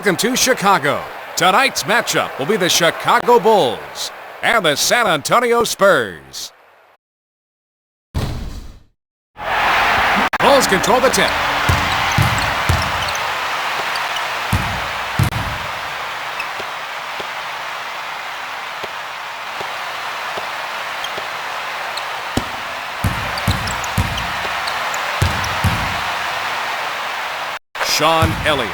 Welcome to Chicago. Tonight's matchup will be the Chicago Bulls and the San Antonio Spurs. Bulls control the tip. Sean Elliott.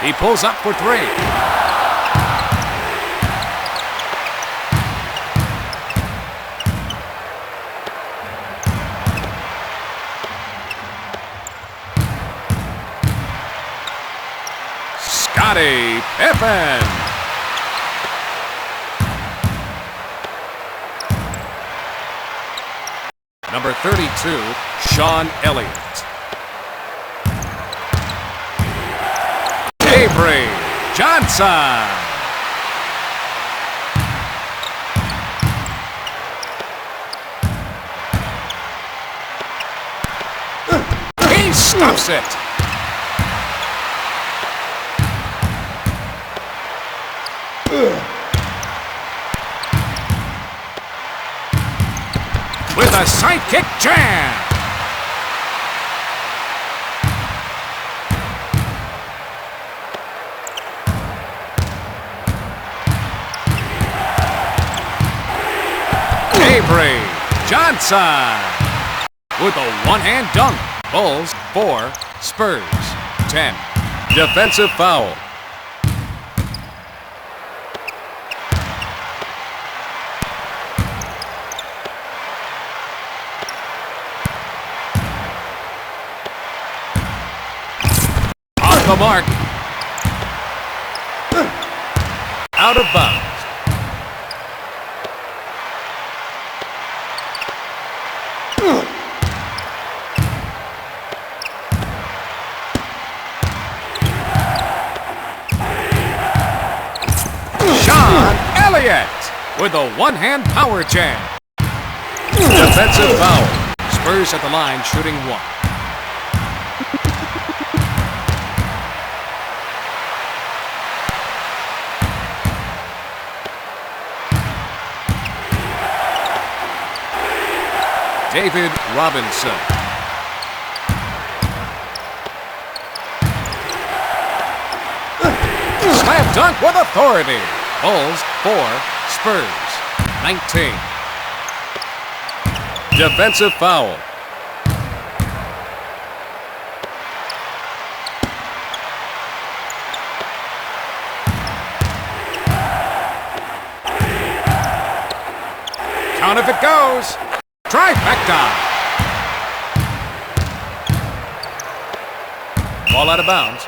He pulls up for three. Scottie Pippen. Number 32, Sean Elliott. Avery Johnson. He stops it. With a sidekick jam. Avery Johnson with a one-hand dunk. Bulls 4, Spurs 10. Defensive foul. Off the mark. Out of bounds. With a one-hand power jam. Defensive foul. Spurs at the line shooting one. David Robinson. Slam dunk with authority. Bulls 4, Spurs 19. Defensive foul. Count if it goes. Trifecta. Ball out of bounds.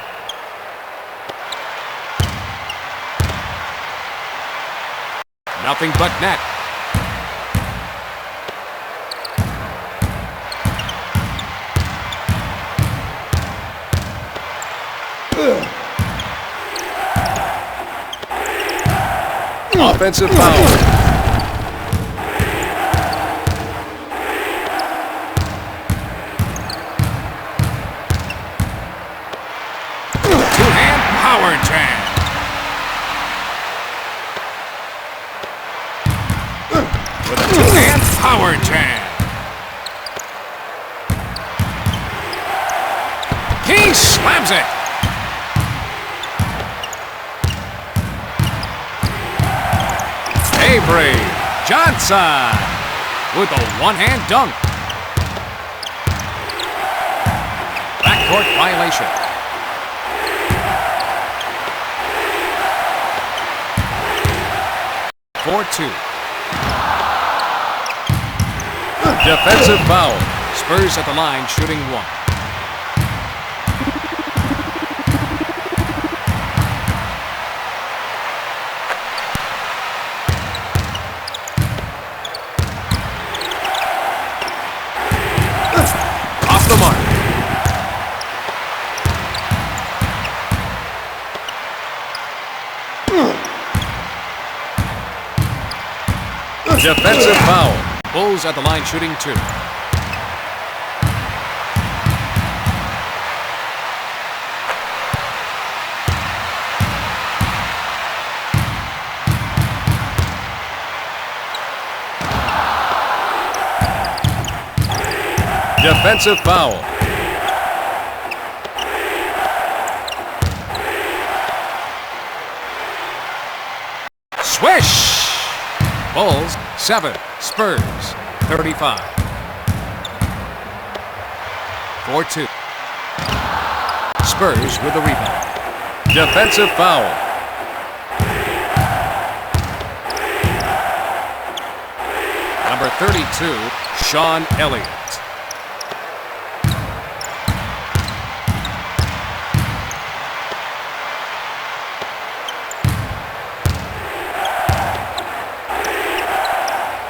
Nothing but net. Offensive foul. Two-hand power jam. Two-hand power jam. He slams it. Avery Johnson with a one-hand dunk. Backcourt violation. (4-2). Defensive foul. Spurs at the line shooting one. Off the mark. Defensive foul. Bulls at the line shooting two. Defensive foul. Swish! Bulls 7, Spurs 35. 4-2. Spurs with the rebound. Defensive foul. Number 32, Sean Elliott.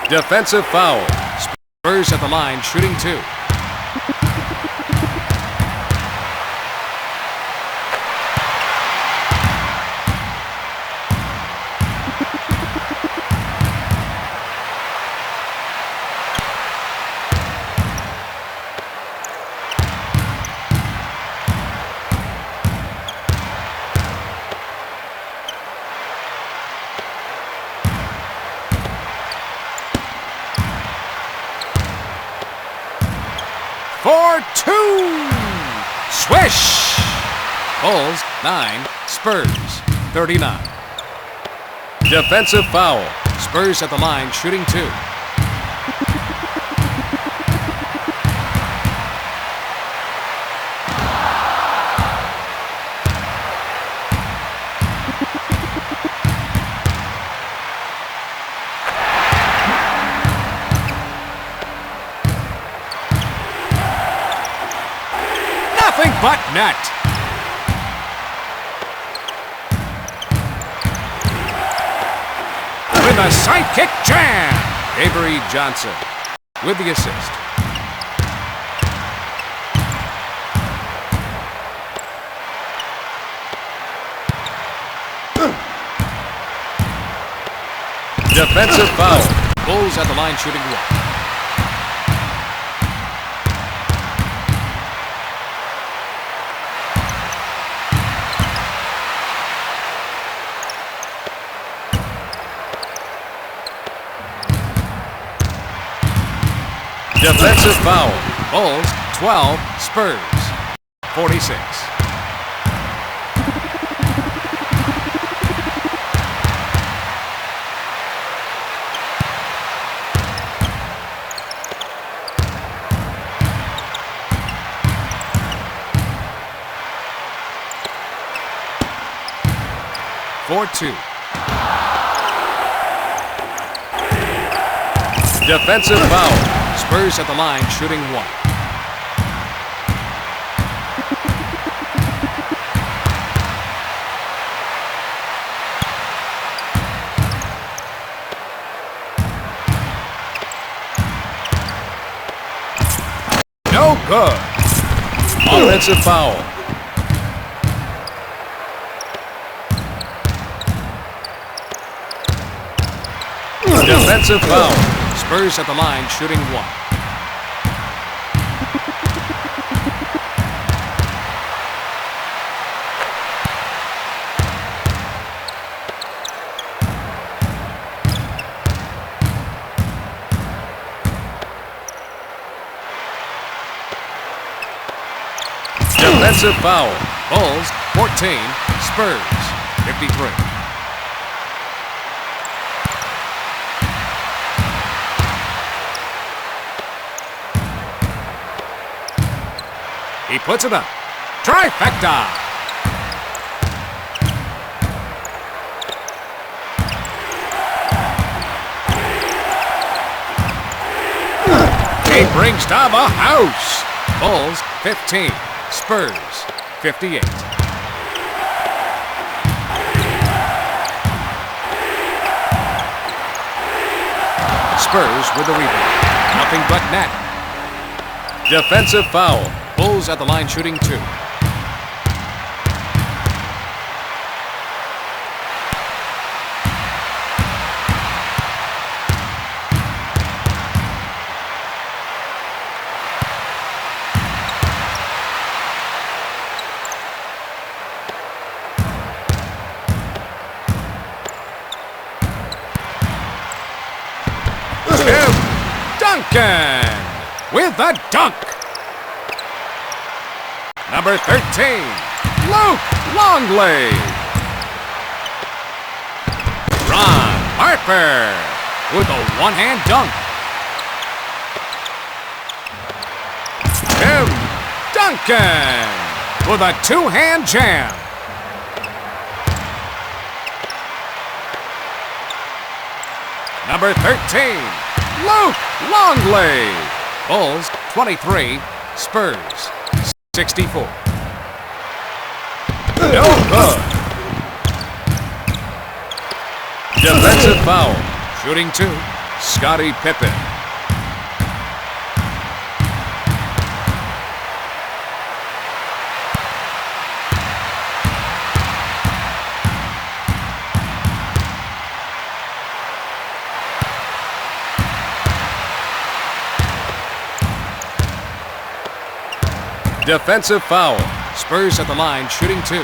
Defensive foul. Spurs at the line, shooting 2. For 2! Swish! Bulls 9, Spurs 39. Defensive foul. Spurs at the line, shooting 2. Nothing but net. With a sidekick jam. Avery Johnson with the assist. Defensive foul. Bulls at the line, shooting 1. Defensive foul. Bulls 12, Spurs 46. Defensive foul. Spurs at the line, shooting 1. No good. Offensive foul. Defensive foul. Spurs at the line, shooting 1. Defensive foul. Bulls 14, Spurs 53. He puts it up. Trifecta! He brings down the house. Bulls 15, Spurs 58. Spurs with the rebound. Nothing but net. Defensive foul. Bulls at the line, shooting 2. Tim Duncan with the dunk. Number 13, Luke Longley. Ron Harper with a one-hand dunk. Tim Duncan with a two-hand jam. Number 13, Luke Longley. Bulls 23, Spurs 64. No good. Defensive foul. Shooting 2, Scottie Pippen. Defensive foul. Spurs at the line, shooting 2.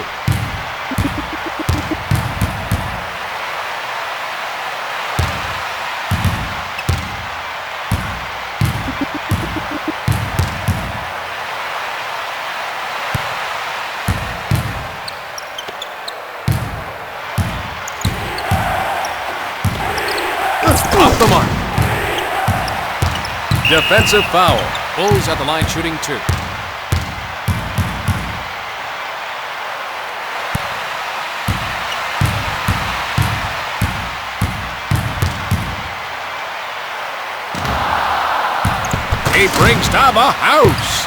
Off the mark. Defensive foul. Bulls at the line, shooting 2. He brings down the house.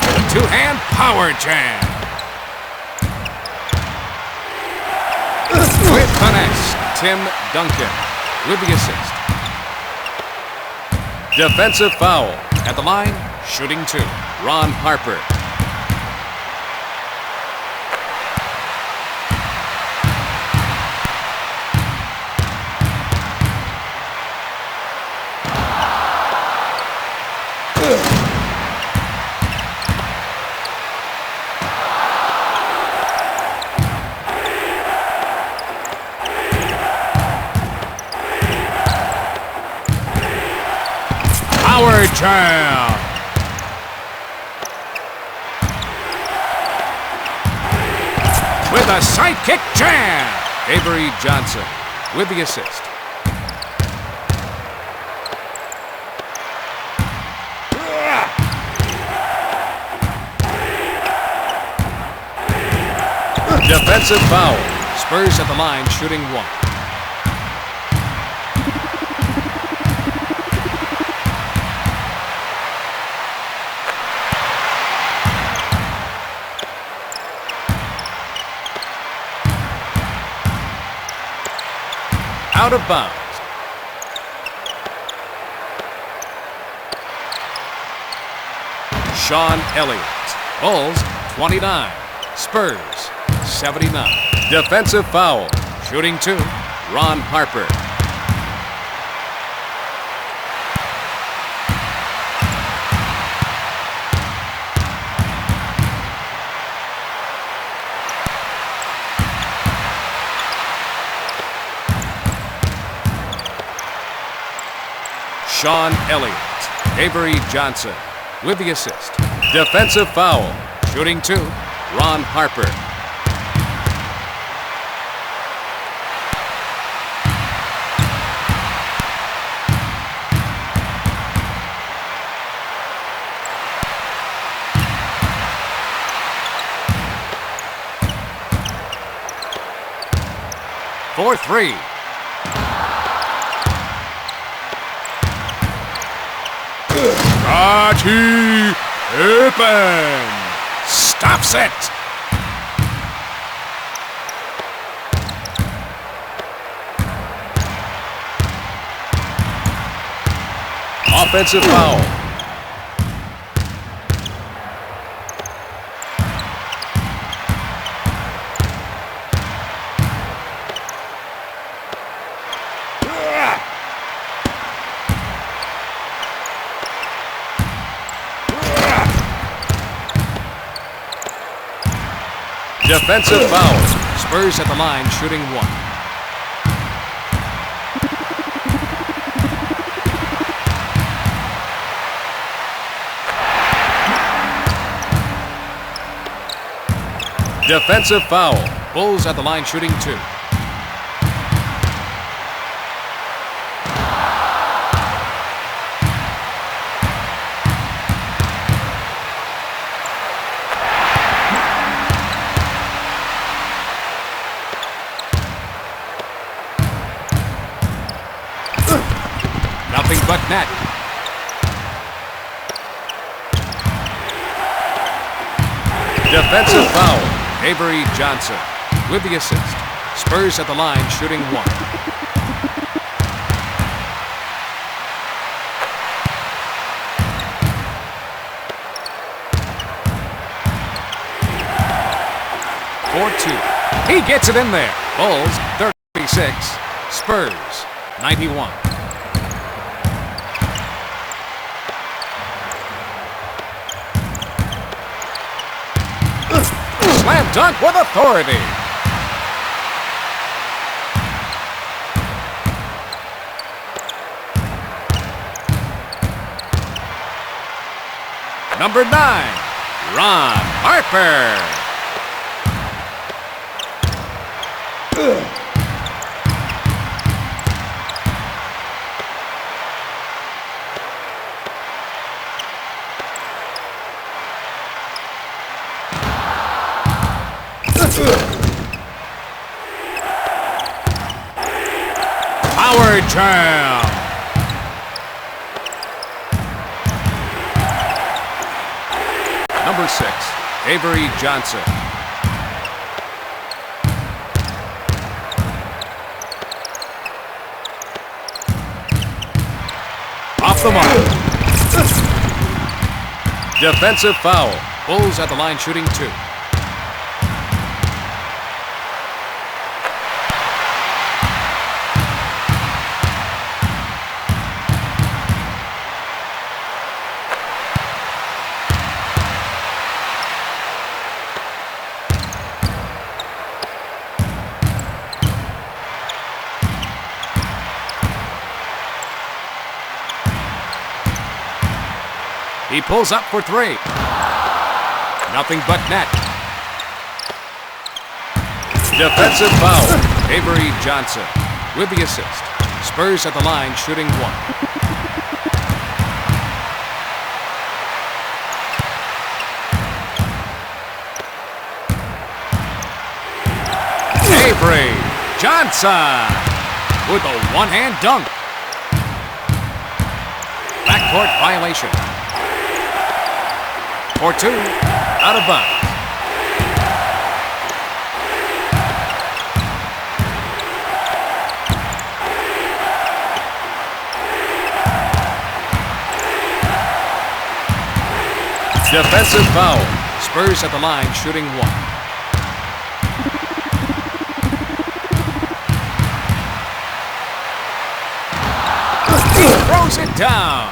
With a two-hand power jam. With finesse, Tim Duncan with the assist. Defensive foul. At the line, shooting 2, Ron Harper. Power jam. With a sidekick jam. Avery Johnson with the assist. Defensive foul. Spurs at the line, shooting 1. Out of bounds. Sean Elliott. Bulls 29. Spurs 79. Defensive foul. Shooting 2, Ron Harper. Sean Elliott. Avery Johnson with the assist. Defensive foul. Shooting 2, Ron Harper. For 3. Scottie Pippen stops it. Offensive foul. Defensive foul. Spurs at the line, shooting 1. Defensive foul. Bulls at the line shooting 2. Nothing but net. Defensive foul. Avery Johnson with the assist. Spurs at the line shooting 1. He gets it in there. Bulls 36, Spurs 91. Slam dunk with authority. Number 9, Ron Harper. Power jam. Number 6, Avery Johnson. Off the mark. Defensive foul. Bulls at the line shooting 2. He pulls up for 3. Nothing but net. Defensive foul. Avery Johnson with the assist. Spurs at the line shooting 1. Avery Johnson with a one-hand dunk. Backcourt violation. For 2, out of bounds. Defensive foul. Spurs at the line shooting 1. He throws it down.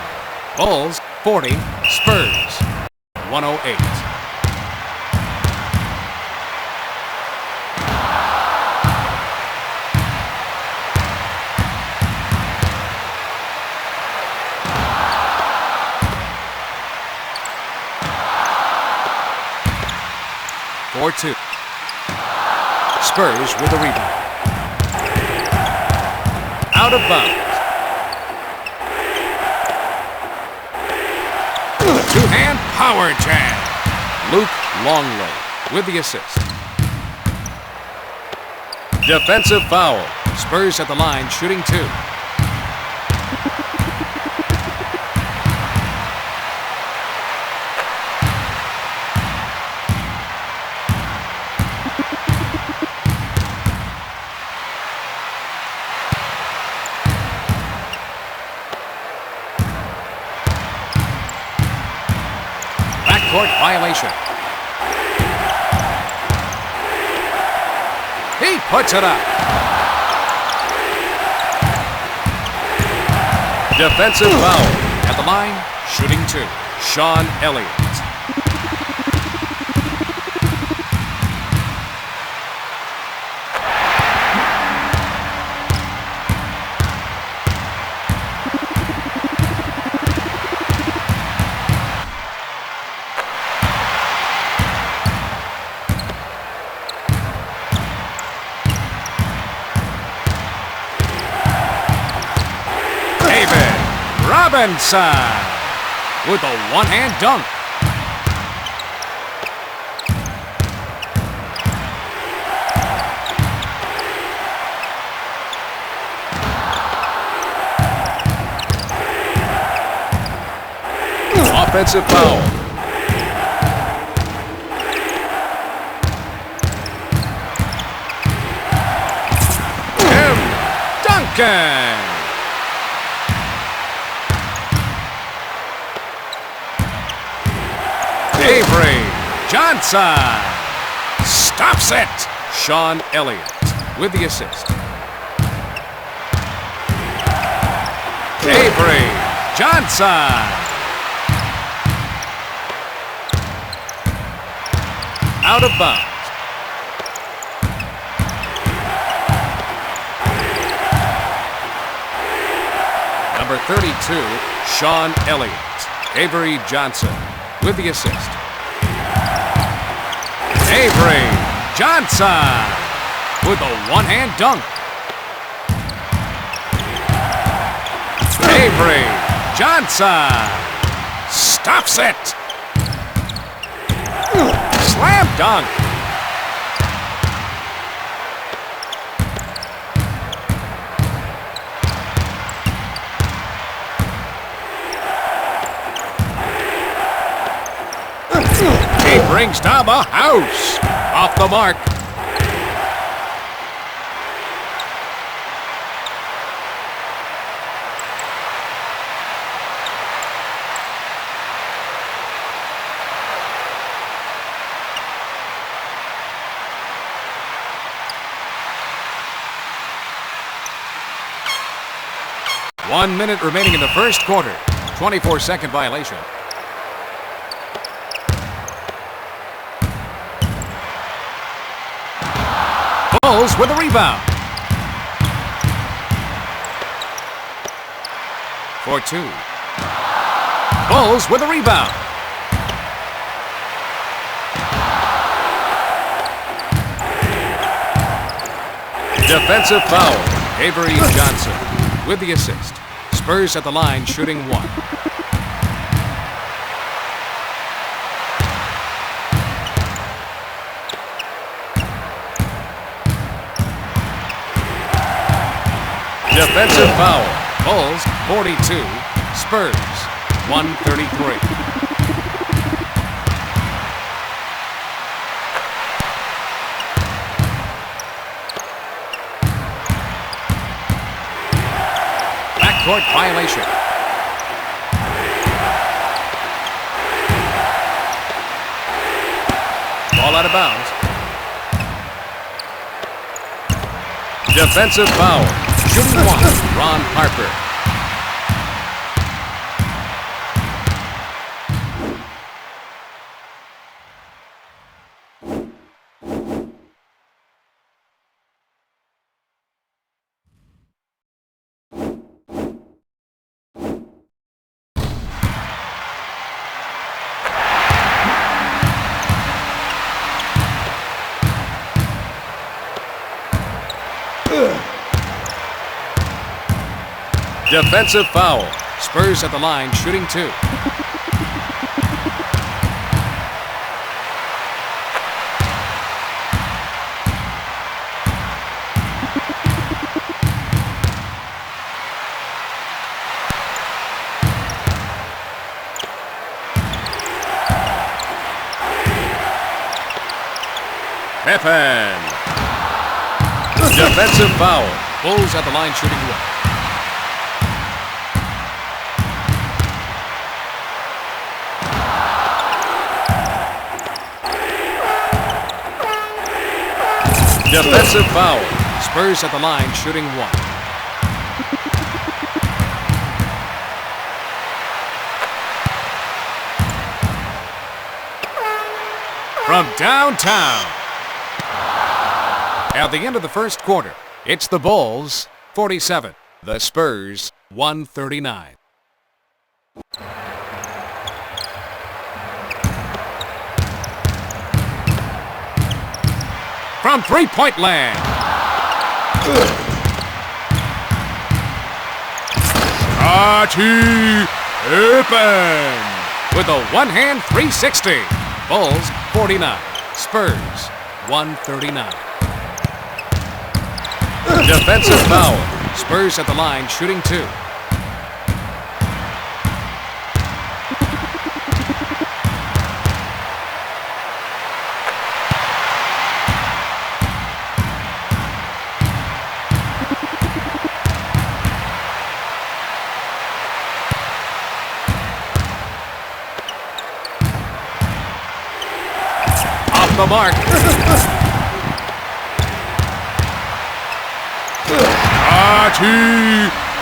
Bulls 40, Spurs 108. For 2. Spurs with a rebound. Out of bounds. Two-hand power jam. Luke Longley with the assist. Defensive foul. Spurs at the line shooting 2. Court violation. He puts it up. Defensive foul. At the line, shooting 2. Sean Elliott. Robinson with a one-hand dunk. Offensive foul. Tim Duncan. Avery Johnson stops it. Sean Elliott with the assist. Avery Johnson. Out of bounds. Number 32, Sean Elliott. Avery Johnson with the assist. Avery Johnson with a one-hand dunk. Avery Johnson stops it. Slam dunk. He brings down the house. Off the mark. One minute remaining in the first quarter. 24-second violation. Bulls with a rebound. For two. Bulls with a rebound. Defensive foul. Avery Johnson with the assist. Spurs at the line shooting one. Defensive foul. Bulls 42. Spurs 133. Court violation. Ball out of bounds. Defensive foul. Shooting one. Ron Harper. Defensive foul. Spurs at the line shooting two. Pippen. Defensive foul. Bulls at the line shooting one. Defensive foul. Spurs at the line shooting one. From downtown. At the end of the first quarter, it's the Bulls 47, the Spurs 139. From three-point land. open with a one-hand 360. Bulls 49, Spurs 139. Defensive foul. Spurs at the line shooting 2. Off the mark.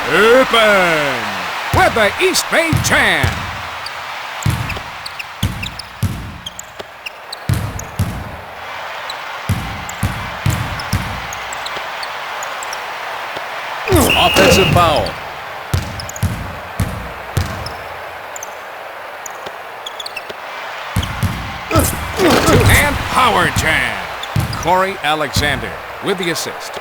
Open with the East Bay Jam. Offensive foul. Two-hand power jam. Corey Alexander with the assist.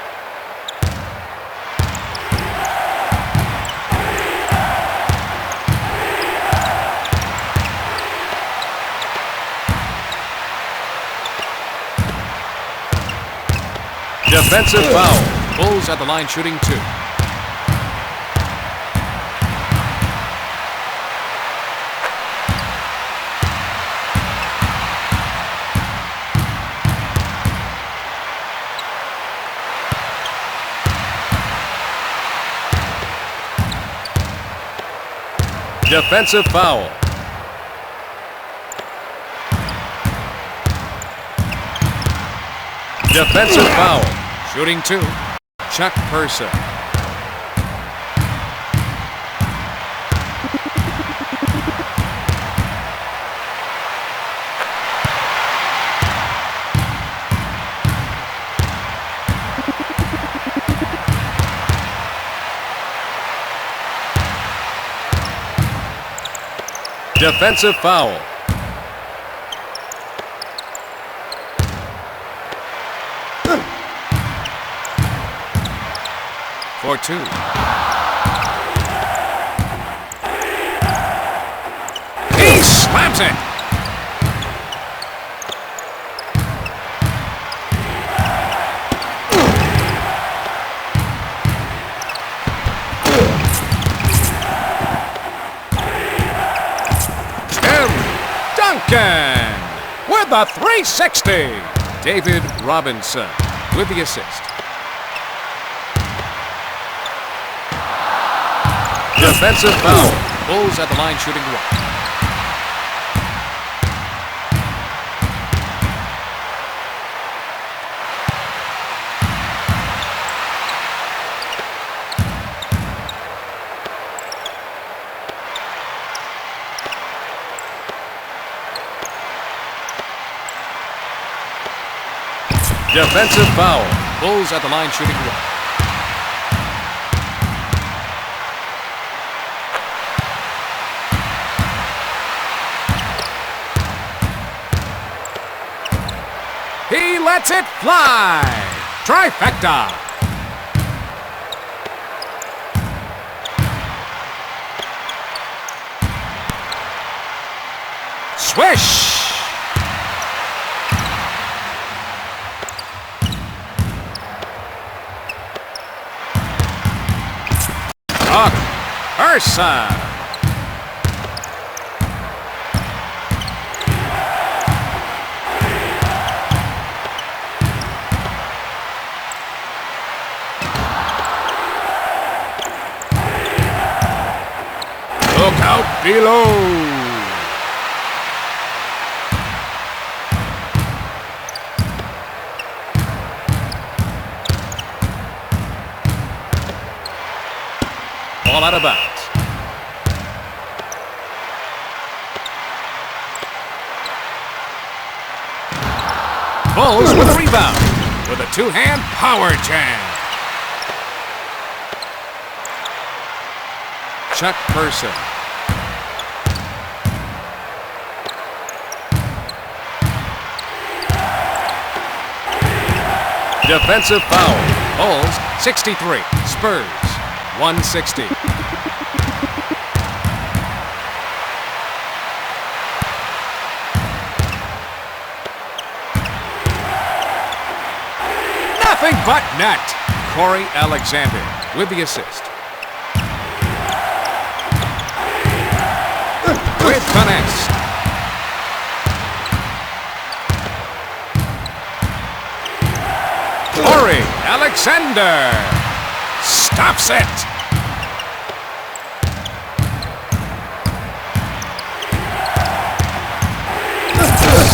Defensive foul. Bulls at the line shooting 2. Defensive foul. Defensive foul. Shooting 2. Chuck Person. Defensive foul. For 2. He slams it. Tim Duncan with a 360. David Robinson with the assist. Defensive foul. Bulls at the line shooting 1. Defensive foul. Bulls at the line shooting 1. He lets it fly. Trifecta. Swish. Person. Look out below. Ball out of bounds. Bulls with a rebound with a two-hand power jam. Chuck Person. Defensive foul. Bulls 63. Spurs 160. but net. Corey Alexander with the assist. With finesse. Corey Alexander stops it.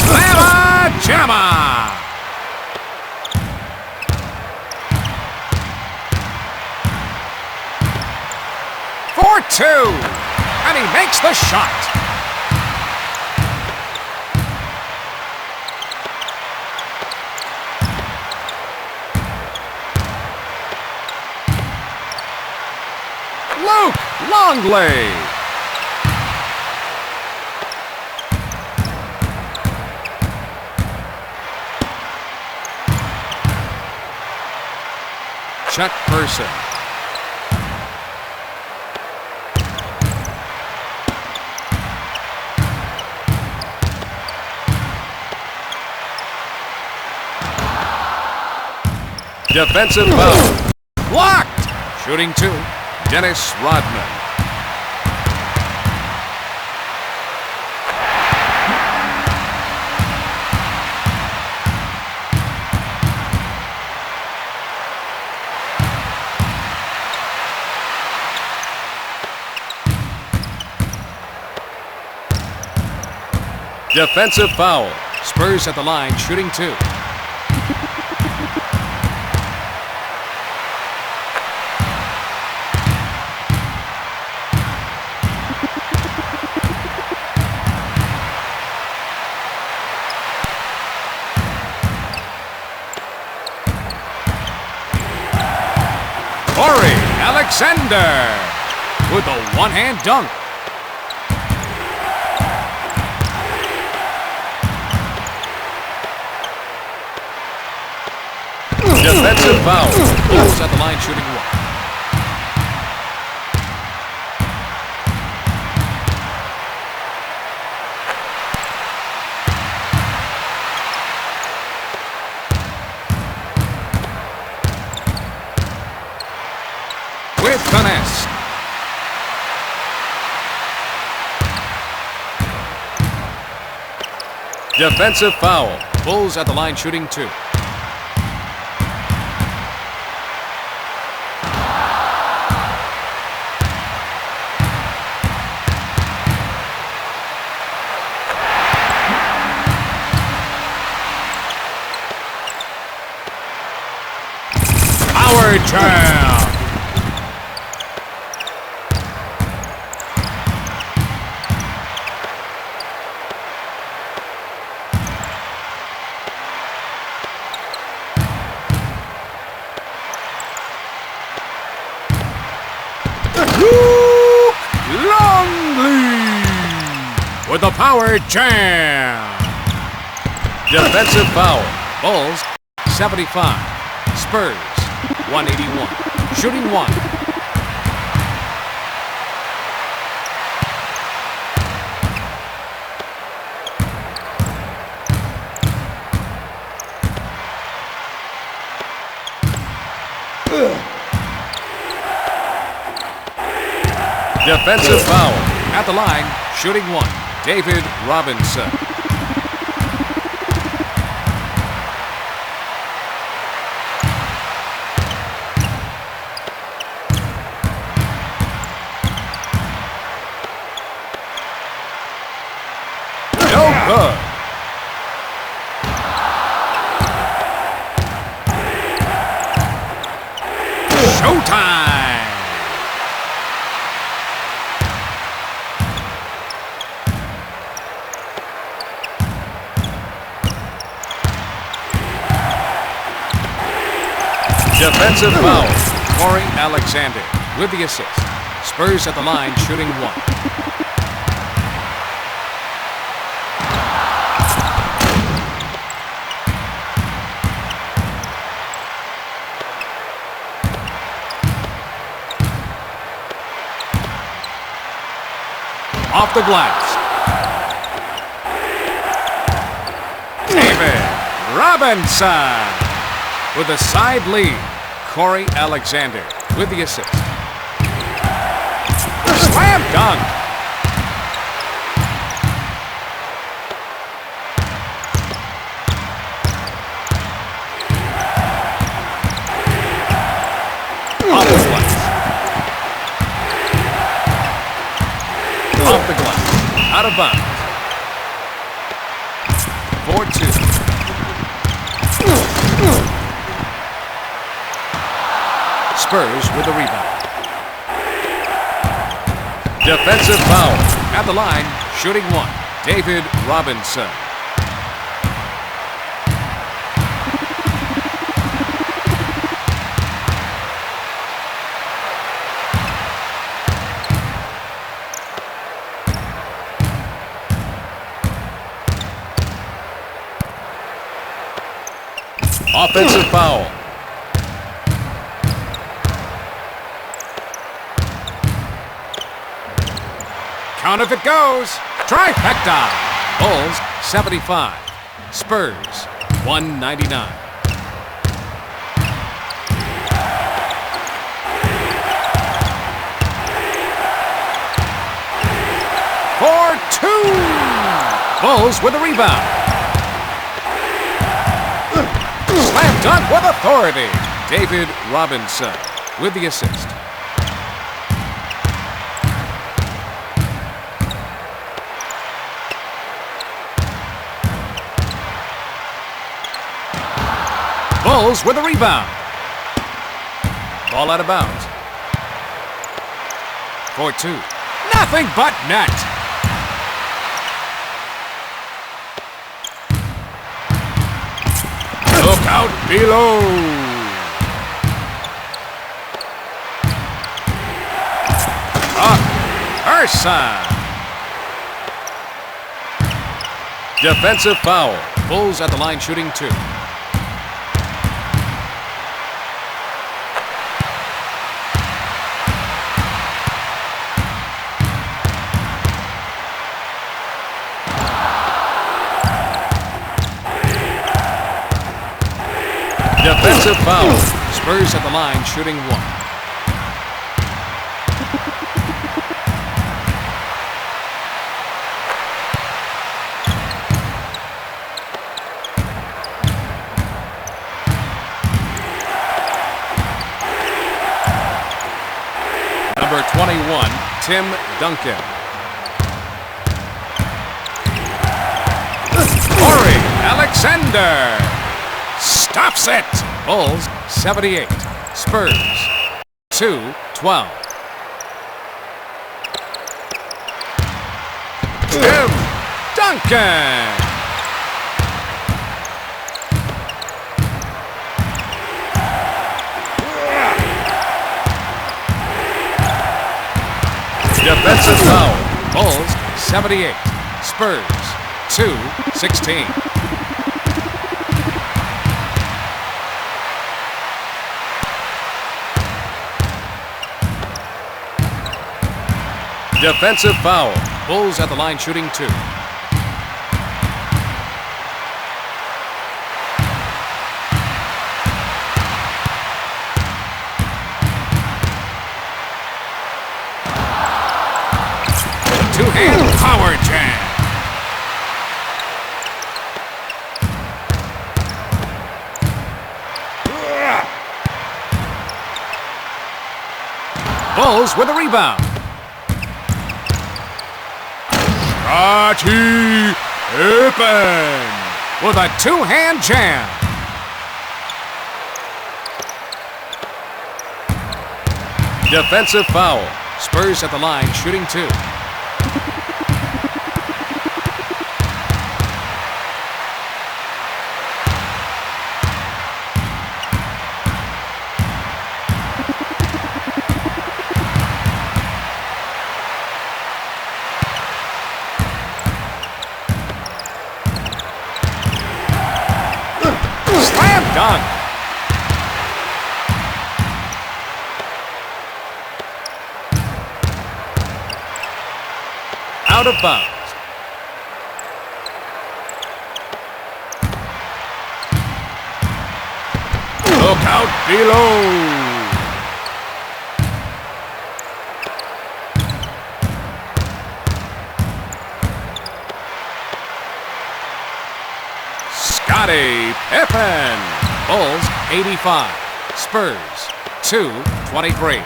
Slamma jamma. For two, and he makes the shot. Luke Longley. Chuck Person. Defensive foul. Blocked. Shooting two. Dennis Rodman. Defensive foul. Spurs at the line, shooting two. Corey Alexander with a one-hand dunk. Defensive foul. Bulls at the line shooting one. With finesse. Defensive foul. Bulls at the line shooting two. Power jam. Longley with a power jam. Defensive foul. Bulls 75. Spurs 181. Shooting one. Defensive foul. At the line, shooting one. David Robinson. No good. Showtime. Defensive foul. Corey Alexander with the assist. Spurs at the line shooting one. Off the glass. David Robinson. With a side lead, Corey Alexander with the assist. Slam dunk! Off the glass. Off the glass. Out of bounds. 4-2. Spurs with the rebound. Defensive foul. At the line, shooting one. David Robinson. Offensive foul. Count if it goes. Trifecta. Bulls 75. Spurs 199. For two. Bulls with the rebound. Slam dunk with authority. David Robinson with the assist. Bulls with a rebound. Ball out of bounds. 4-2. Nothing but net. Look out below. Person. Defensive foul. Bulls at the line shooting two. Defensive foul. Spurs at the line shooting one. Number 21, Tim Duncan. Corey Alexander. Stops it! Bulls 78. Spurs 2-12. Tim Duncan! Defensive foul. Bulls 78. Spurs 2-16. Defensive foul. Bulls at the line shooting two. Two-hand power jam. Bulls with a rebound. Scottie Pippen with a two-hand jam. Defensive foul. Spurs at the line shooting two. Done. Out of bounds. Shootout below. Scottie Pippen. Bulls 85. Spurs 223.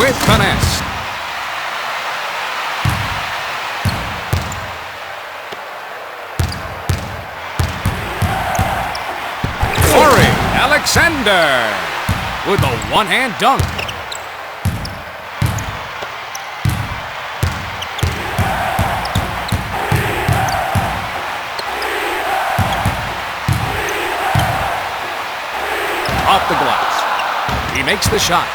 With finesse. Alexander with a one-hand dunk. Off the glass. He makes the shot.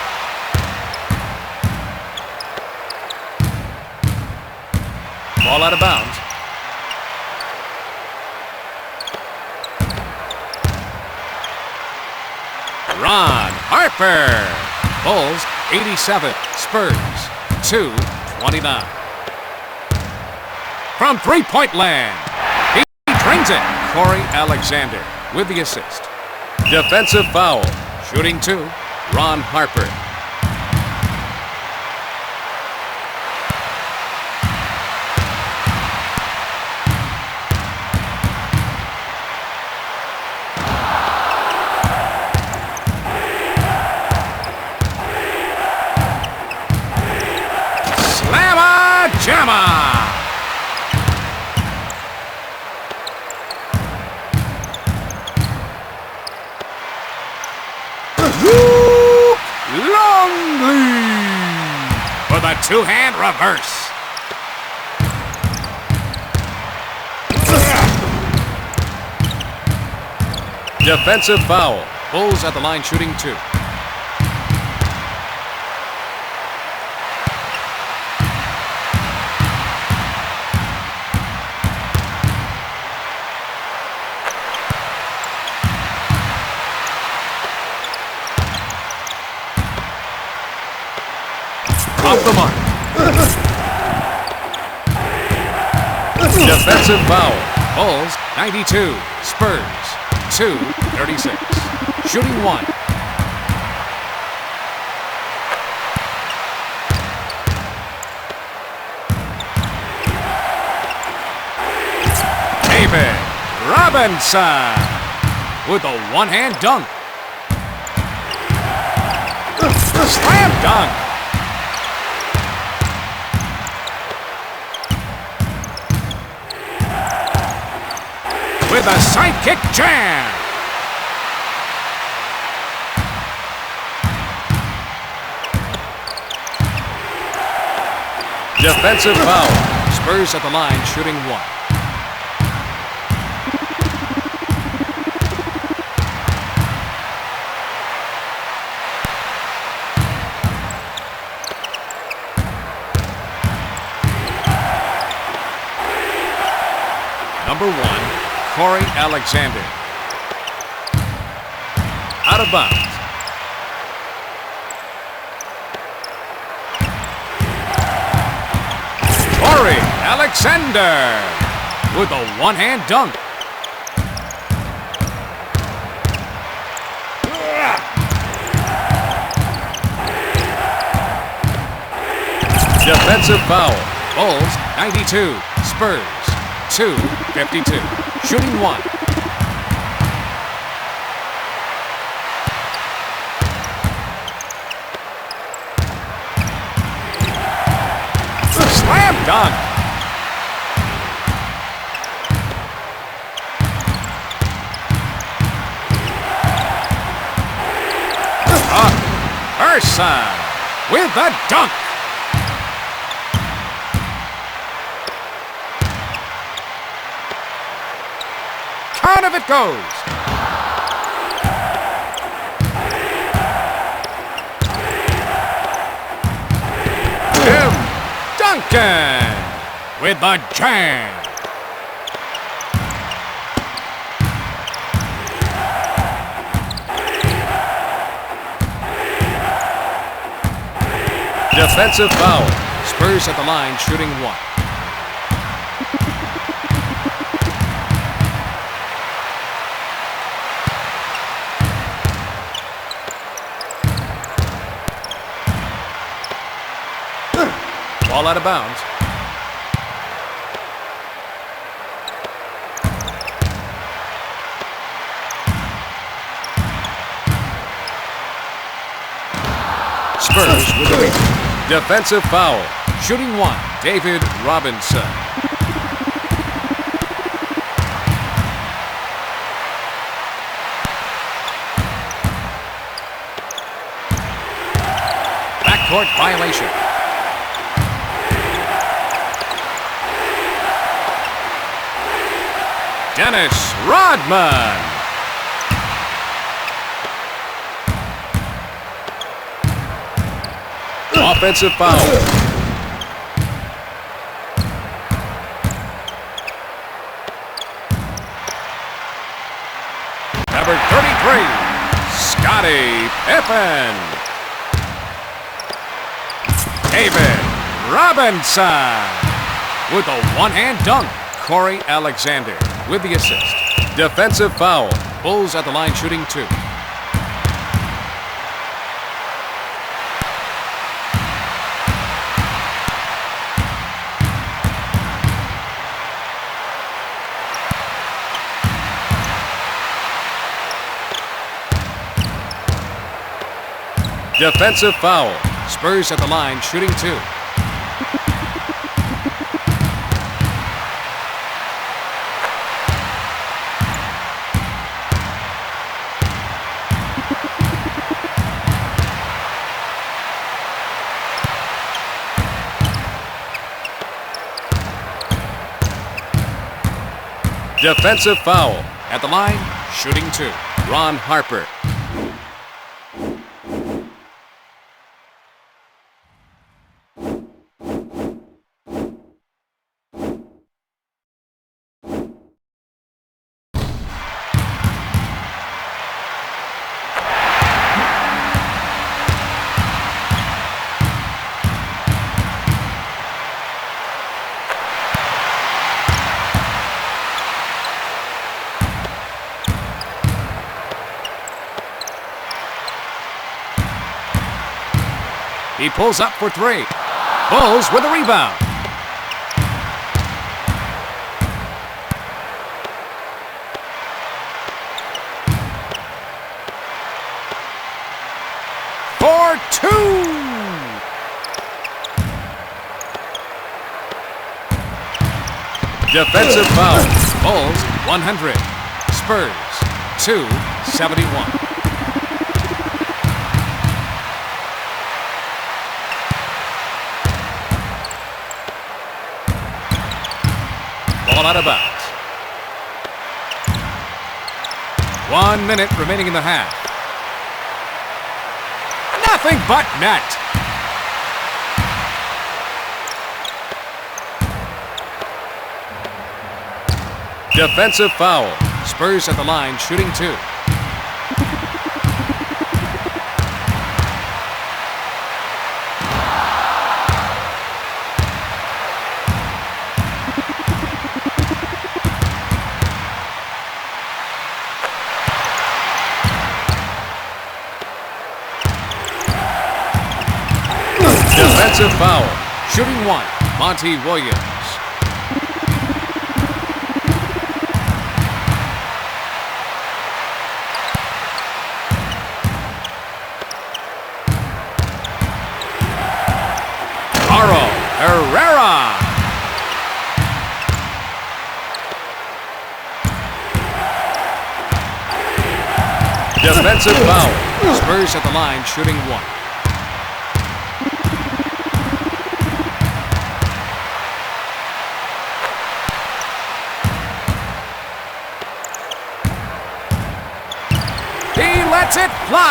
Ball out of bounds. Ron Harper. Bulls 87. Spurs 229. From three-point land. He drains it. Corey Alexander with the assist. Defensive foul. Shooting 2. Ron Harper. Jamma! Longley with a two-hand reverse. Defensive foul. Bulls at the line shooting 2. Off the mark. Defensive foul. Bulls 92. Spurs 236. Shooting 1. David Robinson with a one-hand dunk. Slam dunk. With a sidekick jam. Defensive foul. Spurs at the line shooting 1. Number 1. Corey Alexander. Out of bounds. Corey Alexander with a one-hand dunk. Defensive foul. Bulls 92. Spurs 252. Shooting 1. Slam dunk. Ursa with the dunk. Out of it goes. Tim Duncan with the jam. Defensive foul. Spurs at the line shooting 1. Ball out of bounds. Spurs with the rebound. Defensive foul. Shooting one, David Robinson. Backcourt violation. Dennis Rodman. Offensive foul. Number 33, Scottie Pippen. David Robinson with a one-hand dunk. Corey Alexander with the assist. Defensive foul. Bulls at the line shooting two. Defensive foul. Spurs at the line shooting two. Defensive foul. At the line, shooting two. Ron Harper. He pulls up for three. Bulls with a rebound. For two. Defensive foul. Bulls 100. Spurs 271. Ball out of bounds. 1 minute remaining in the half. Nothing but net. Defensive foul. Spurs at the line shooting two. Defensive foul. Shooting one, Monty Williams. Caro Herrera. Defensive foul. Spurs at the line shooting one. Lets it fly.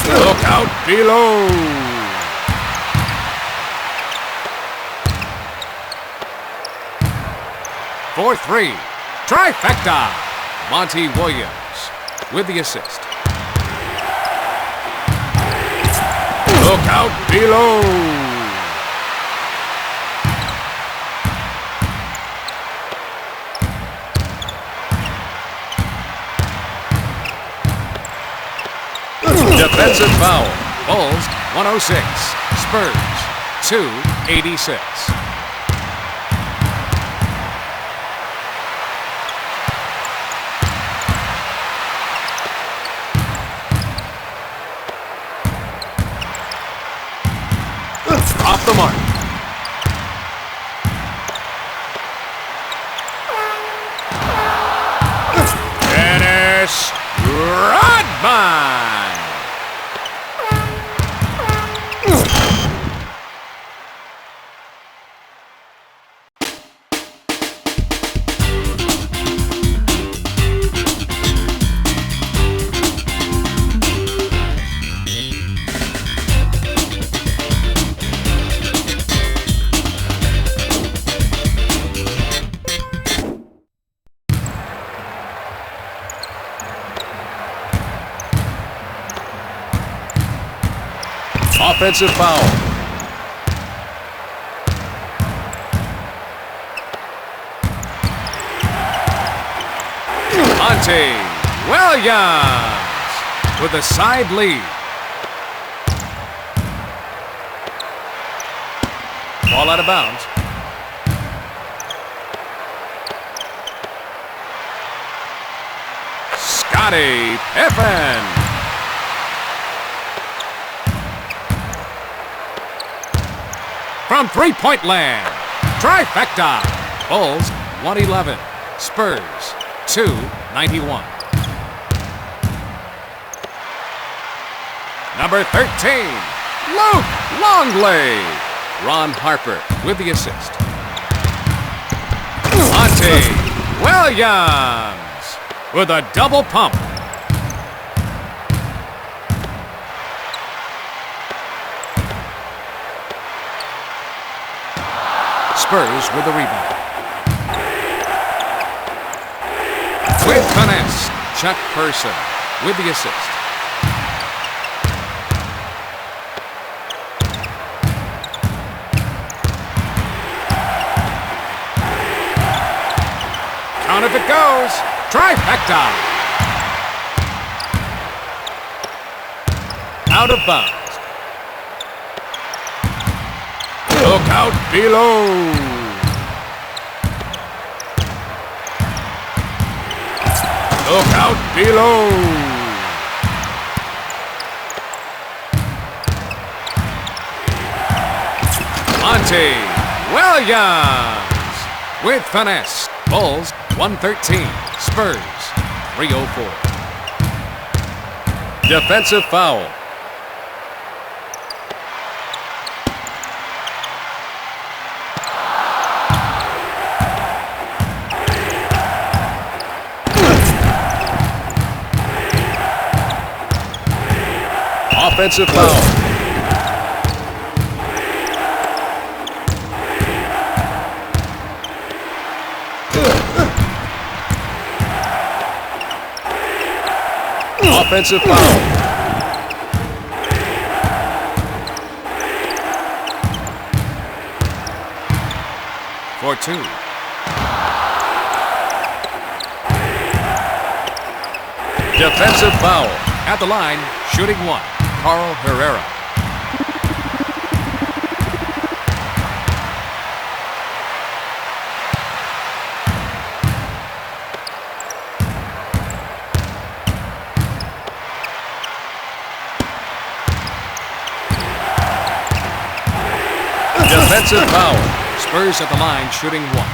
Look out below. For three. Trifecta. Monty Williams with the assist. Look out below. Defensive foul. Bulls 106. Spurs 286. Off the mark. Finish. Rodman. Offensive foul. Monty Williams with a side lead. Ball out of bounds. Scottie Pippen. From three-point land, trifecta. Bulls 111, Spurs 291. Number 13, Luke Longley. Ron Harper with the assist. Monty Williams with a double pump. Spurs with the rebound. With finesse, Chuck Person with the assist. Count if it goes. Trifecta. Out of bounds. Look out below. Look out below. Monty Williams with finesse. Bulls 113. Spurs 304. Defensive foul. Offensive foul. Offensive foul. For two. Defensive foul. At the line, shooting one. Carl Herrera. Defensive foul. Spurs at the line, shooting one.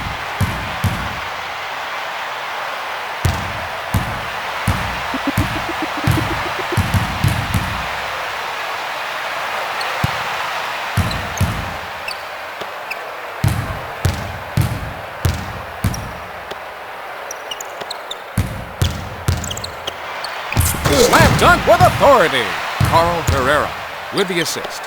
Slam dunk with authority. Carl Herrera with the assist.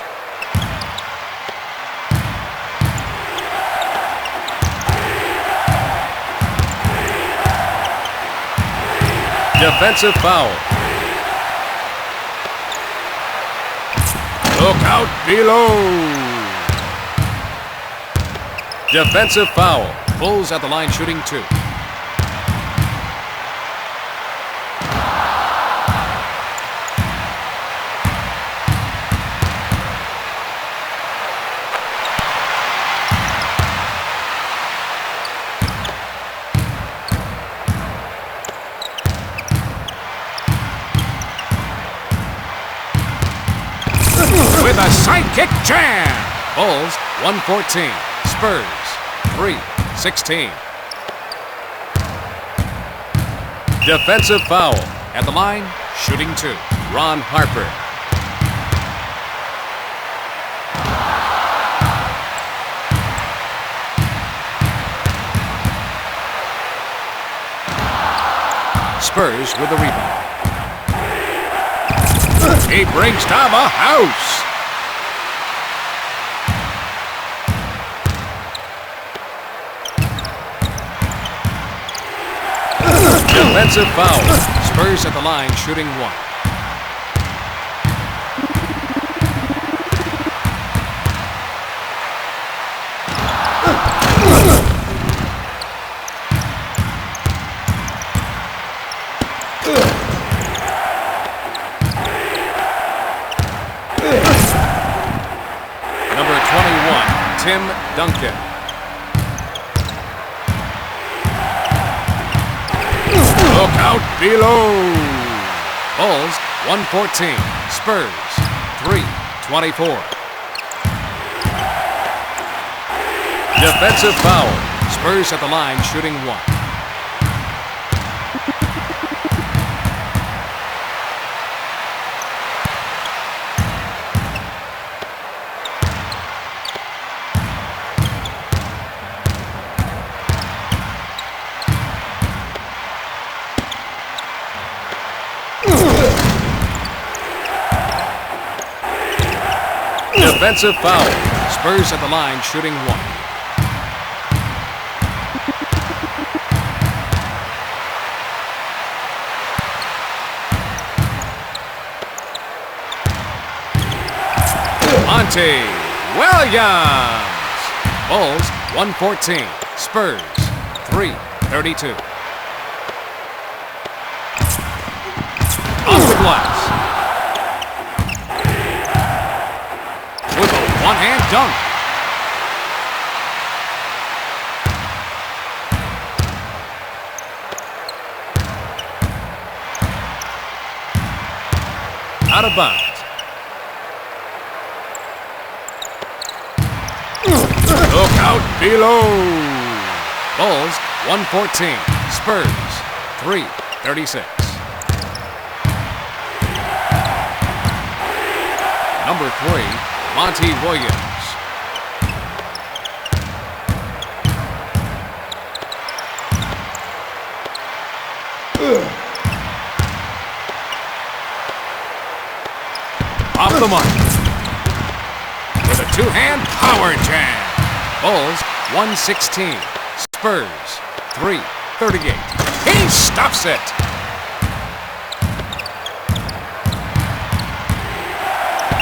Defensive foul. Look out below. Defensive foul. Bulls at the line shooting two. with a sidekick jam. Bulls 114. Spurs 316. Defensive foul. At the line, shooting 2. Ron Harper. Spurs with the rebound. He brings down a house. Defensive foul. Spurs at the line, shooting 1. Number 21, Tim Duncan. Look out below. Bulls 114. Spurs 324. Defensive foul. Spurs at the line, shooting 1. Defensive foul. Spurs at the line, shooting 1. Monty Williams. Bulls 114. Spurs 332. Off the glass. With a one-hand dunk. Out of bounds. Look out below. Bulls 114. Spurs 336. Number 3, Monty Williams. Off the mark. With a two-hand power jam. Bulls 116. Spurs 338. He stops it.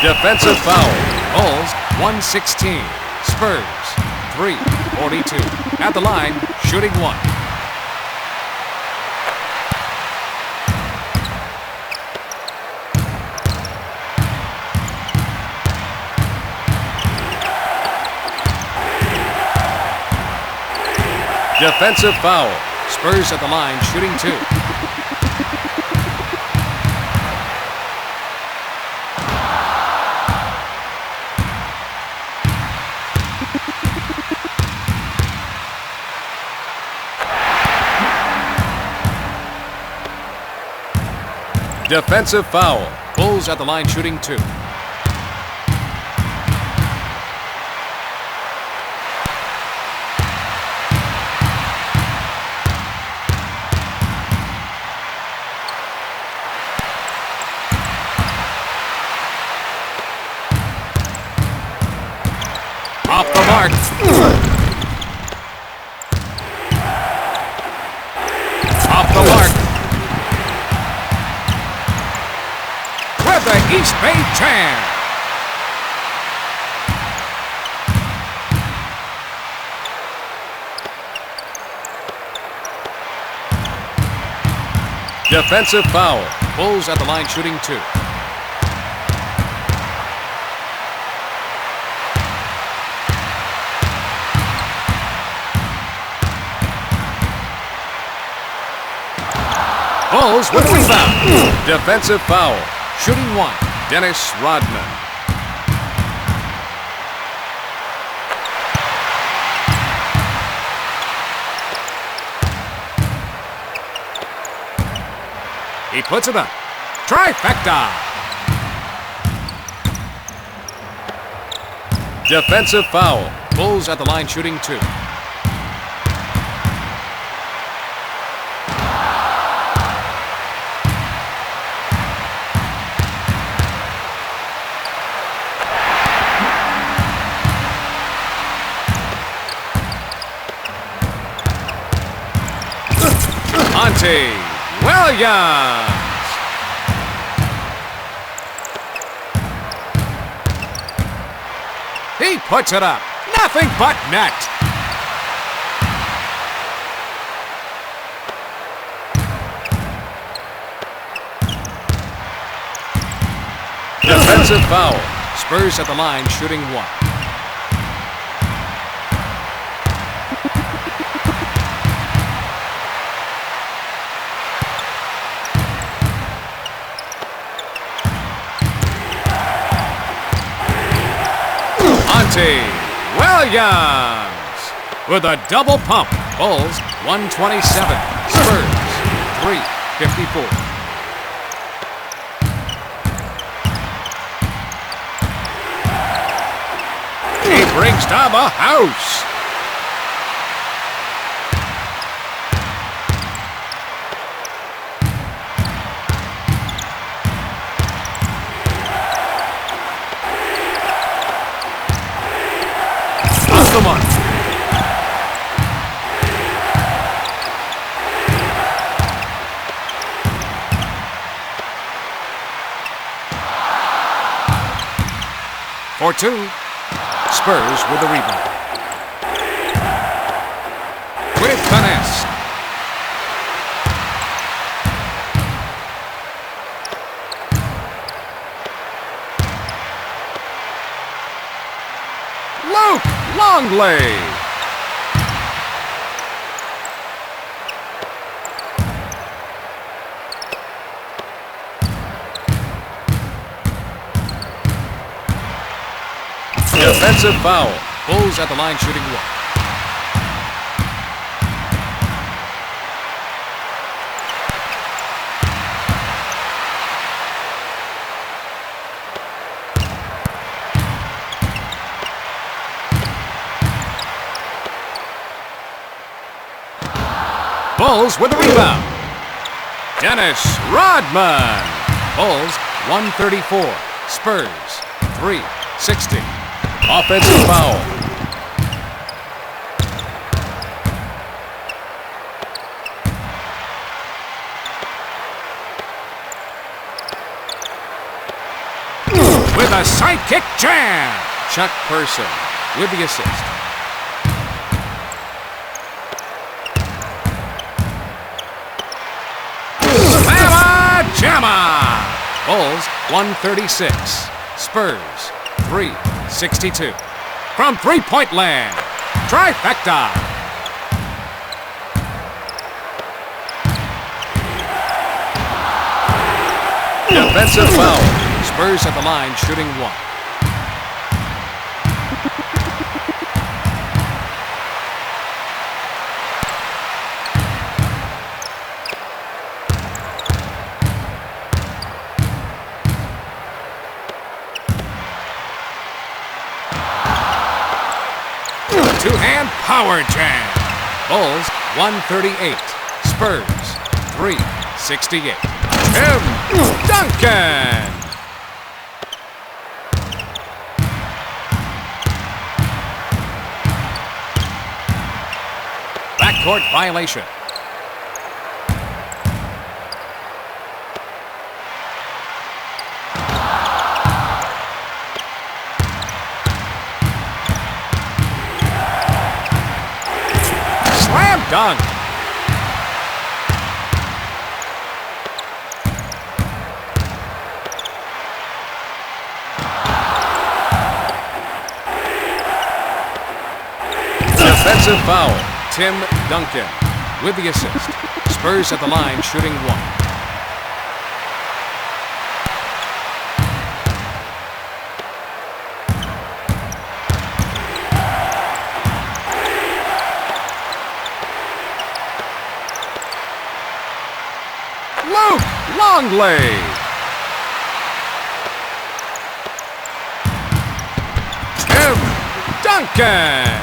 Defensive foul. Bulls 116. Spurs 342. At the line, shooting 1. Defensive foul. Spurs at the line, shooting 2. Defensive foul. Bulls at the line, shooting 2. Off the mark. Off the mark. With the East Bay Jam. Defensive foul. Bulls at the line, shooting 2. Bulls with a rebound. Defensive foul. Shooting 1. Dennis Rodman. He puts it up. Trifecta! Defensive foul. Bulls at the line shooting 2. Monty Williams. He puts it up. Nothing but net. Defensive foul. Spurs at the line shooting 1. Monty Williams with a double pump. Bulls 127. Spurs 354. He brings down the house. The month. For 2. Spurs with the rebound. With finesse. Luke Longley. Defensive foul. Bulls at the line shooting 1. Bulls with the rebound. Dennis Rodman. Bulls 134. Spurs 360. Offensive foul. With a sidekick jam. Chuck Person with the assist. Jamma! Bulls 136. Spurs 362. From three-point land. Trifecta! Defensive foul. Spurs at the line shooting 1. Two-hand power jam. Bulls 138. Spurs 368. Tim Duncan. Backcourt violation. Dunk. Defensive foul. Tim Duncan with the assist. Spurs at the line shooting 1. Longley. Tim Duncan.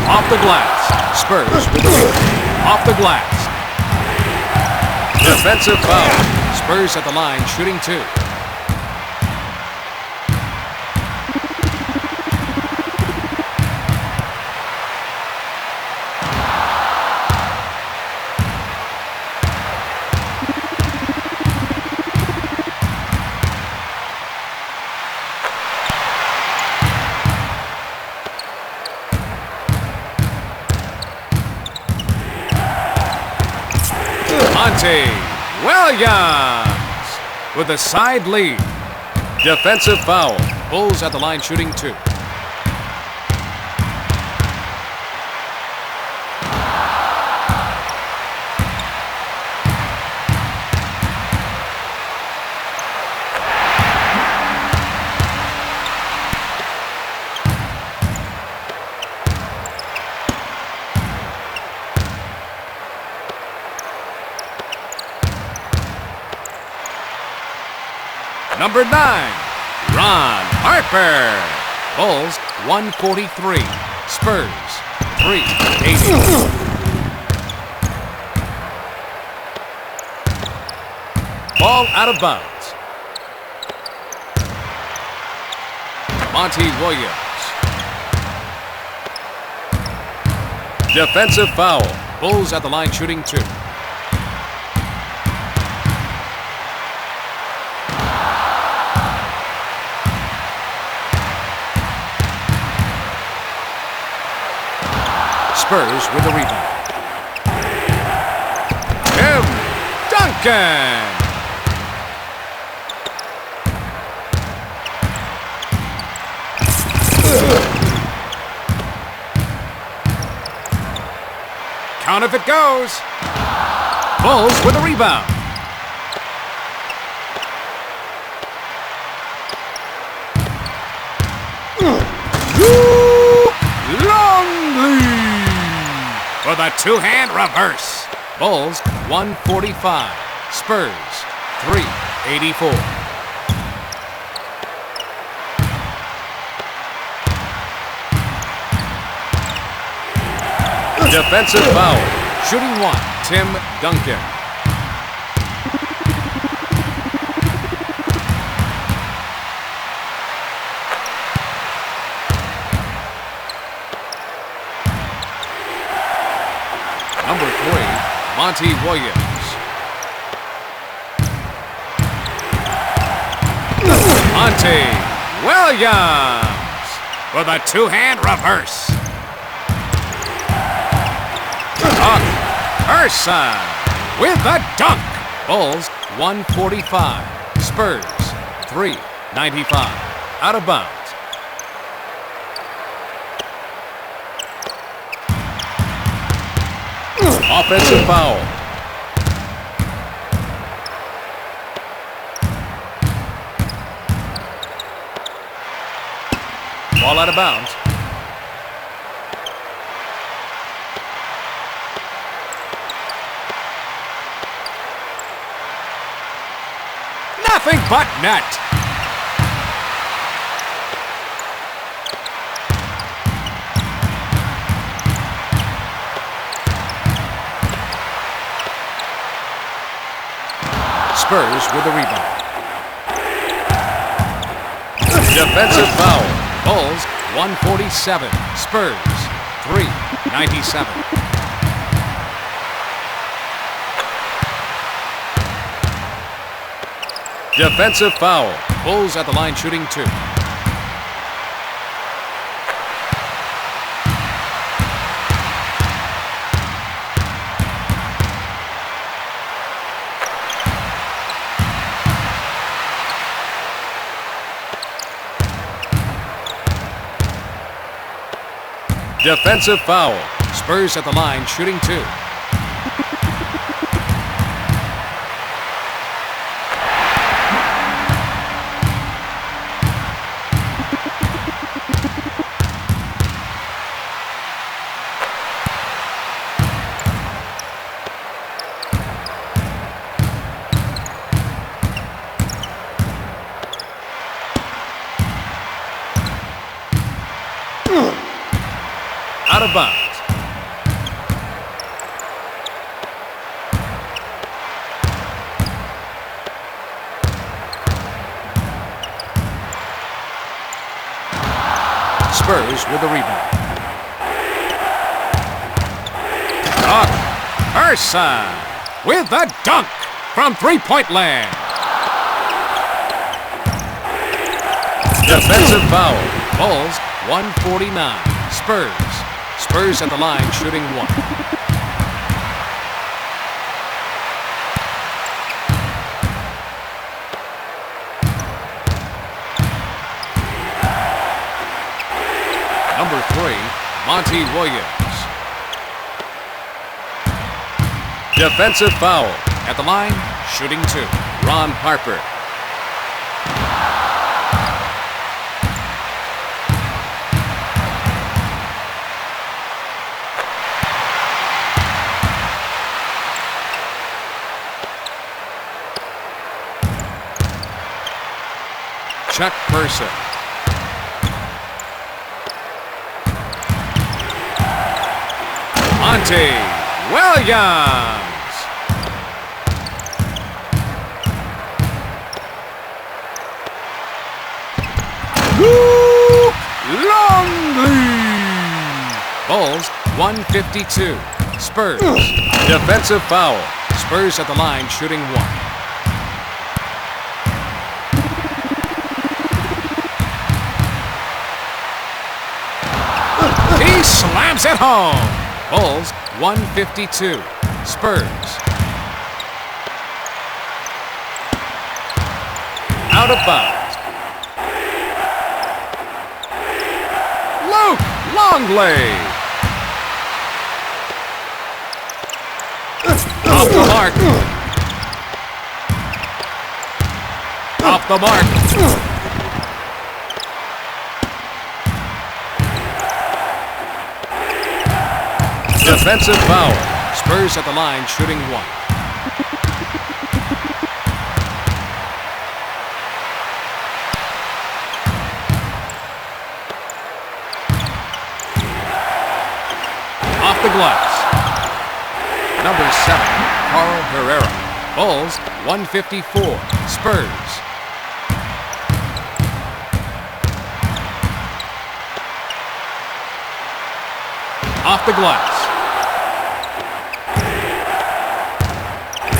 Off the glass. Spurs with the lead. Off the glass. Defensive foul. Spurs at the line, shooting 2. Monty Williams with the side lead. Defensive foul. Bulls at the line shooting 2. Number 9, Ron Harper. Bulls 143. Spurs 380. Ball out of bounds. Monty Williams. Defensive foul. Bulls at the line shooting 2. Spurs with the rebound. Tim Duncan. Count if it goes. Bulls with the rebound. Longley with a two-hand reverse. Bulls 145. Spurs 384. Defensive foul. Shooting 1. Tim Duncan. Number 3, Monty Williams. Monty Williams with a two-hand reverse. Ursa with a dunk. Bulls 145. Spurs 395. Out of bounds. Offensive foul. Ball out of bounds. Nothing but net. Spurs with the rebound. Defensive foul. Bulls 147. Spurs 397. Defensive foul. Bulls at the line shooting 2. Defensive foul. Spurs at the line shooting 2. of bounds. Spurs with the rebound. Person with the dunk from three-point land. Defensive foul. Bulls 149. Spurs at the line shooting one. Number 3, Monty Williams. Defensive foul. At the line, shooting two. Ron Harper. Chuck Person. Monty Williams. Longley. Bulls 152. Spurs. Defensive foul. Spurs at the line shooting one. He slams it home. Bulls 152. Spurs. Out of bounds. Longley. Off the mark. Off the mark. Defensive foul. Spurs at the line shooting one. Off the glass. Number 7, Carl Herrera. Bulls 154. Spurs. Off the glass.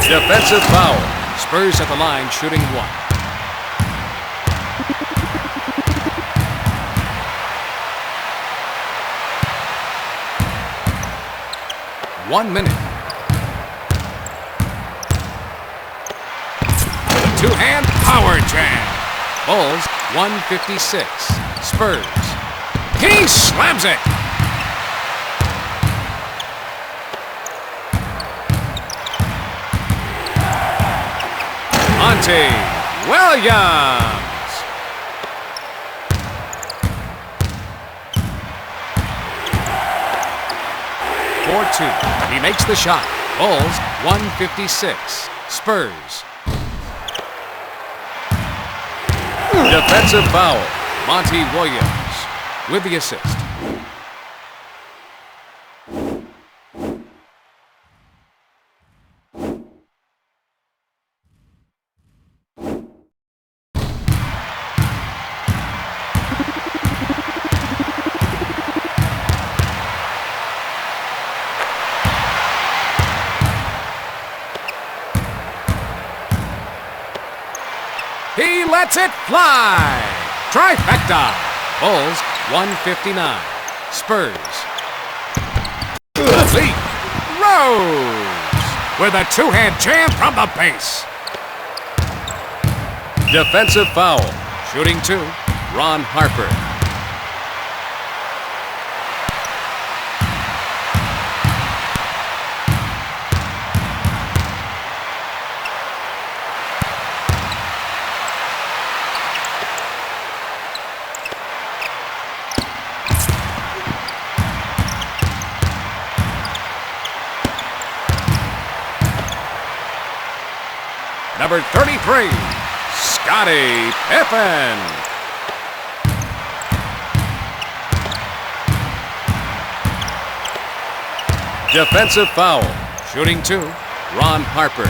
Defensive foul. Spurs at the line shooting one. One minute. With a two-hand power jam. Bulls 156. Spurs. He slams it. Monty Williams. He makes the shot. Bulls 156. Spurs. Defensive foul. Monty Williams with the assist. He lets it fly. Trifecta. Bulls 159. Spurs. The lead. Rose with a two-hand jam from the base. Defensive foul. Shooting two. Ron Harper. Number 33, Scottie Pippen. Defensive foul. Shooting 2, Ron Harper.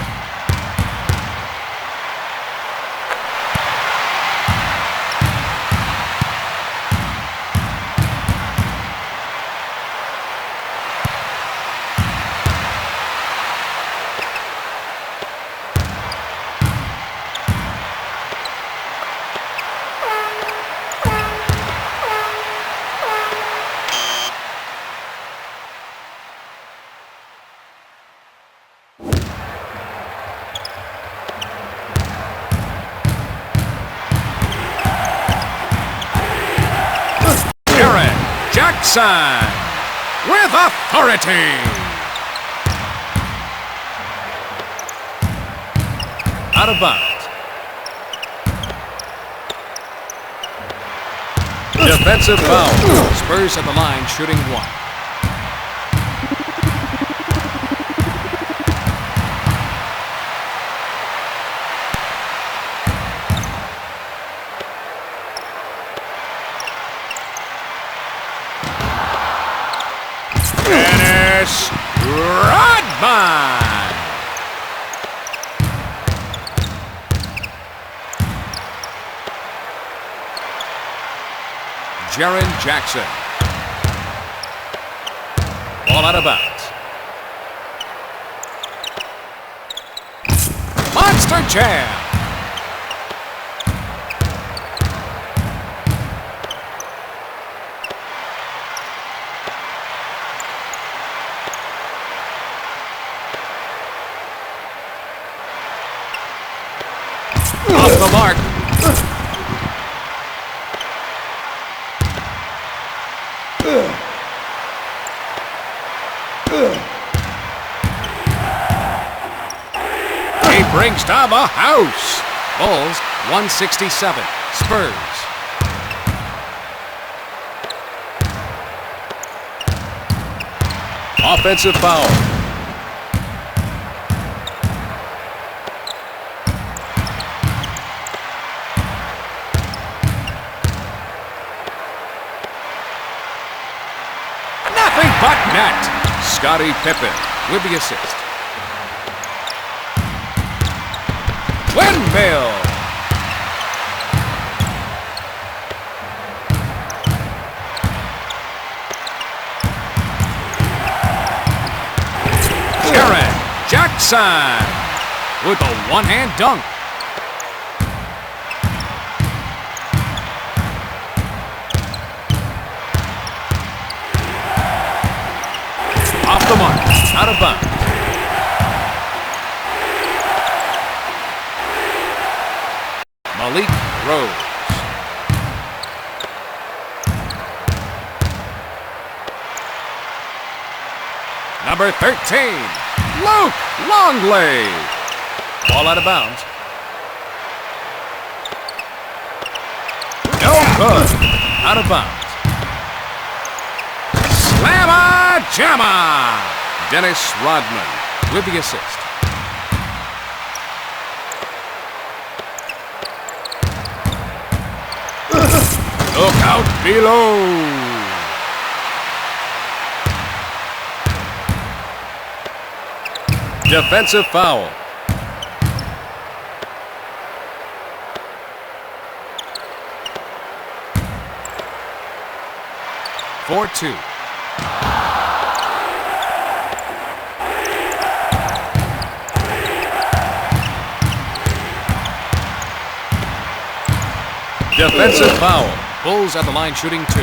Jackson with authority. Out of bounds. Defensive foul. Spurs at the line, shooting 1. Dennis Rodman. Jaren Jackson. Ball out of bounds. Monster jam. Off the mark. He brings down the house. Bulls 167. Spurs. Offensive foul. But net. Scottie Pippen with the assist. Windmill. Jaren Jackson with a one-hand dunk. Off the mark, out of bounds. Malik Rose. Number 13, Luke Longley. Ball out of bounds. No good. Out of bounds. Slamma Jamma! Dennis Rodman with the assist. Look out below! Defensive foul. For 2. Defensive foul. Bulls at the line shooting 2.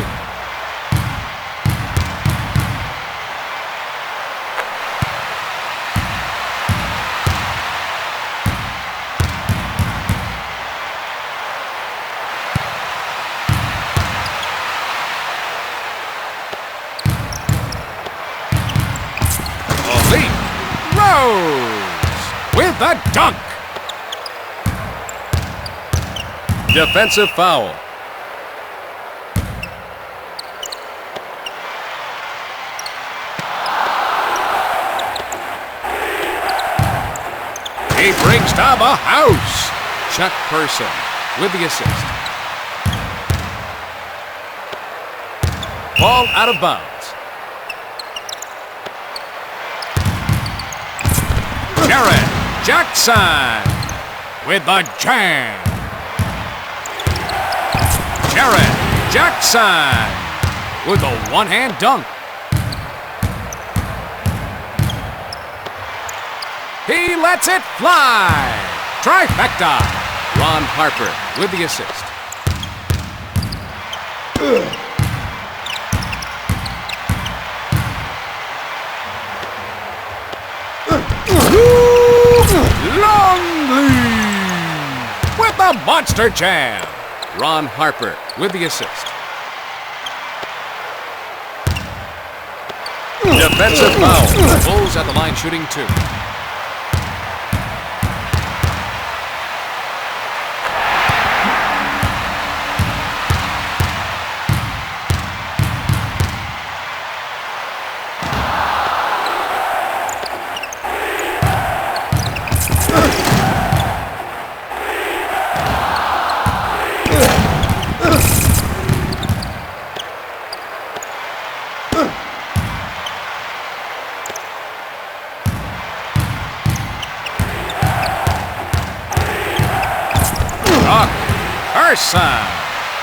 Malik Rose with a dunk. Defensive foul. He brings down the house. Chuck Person with the assist. Ball out of bounds. Jared Jackson with the jam. Jared Jackson with a one-hand dunk. He lets it fly. Trifecta. Ron Harper with the assist. Longley with the monster jam. Ron Harper with the assist. Defensive foul. Bulls at the line shooting 2.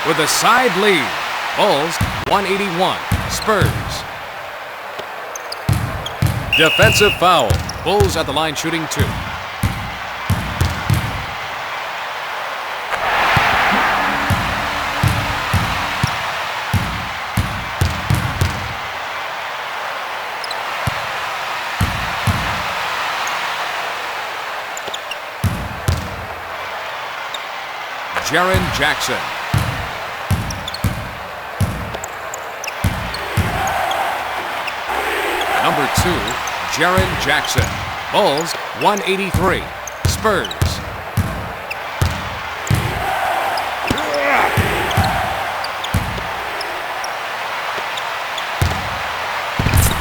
With a side lead. Bulls 181. Spurs. Defensive foul. Bulls at the line shooting 2. Jaren Jackson. Number 2, Jaren Jackson. Bulls 183. Spurs.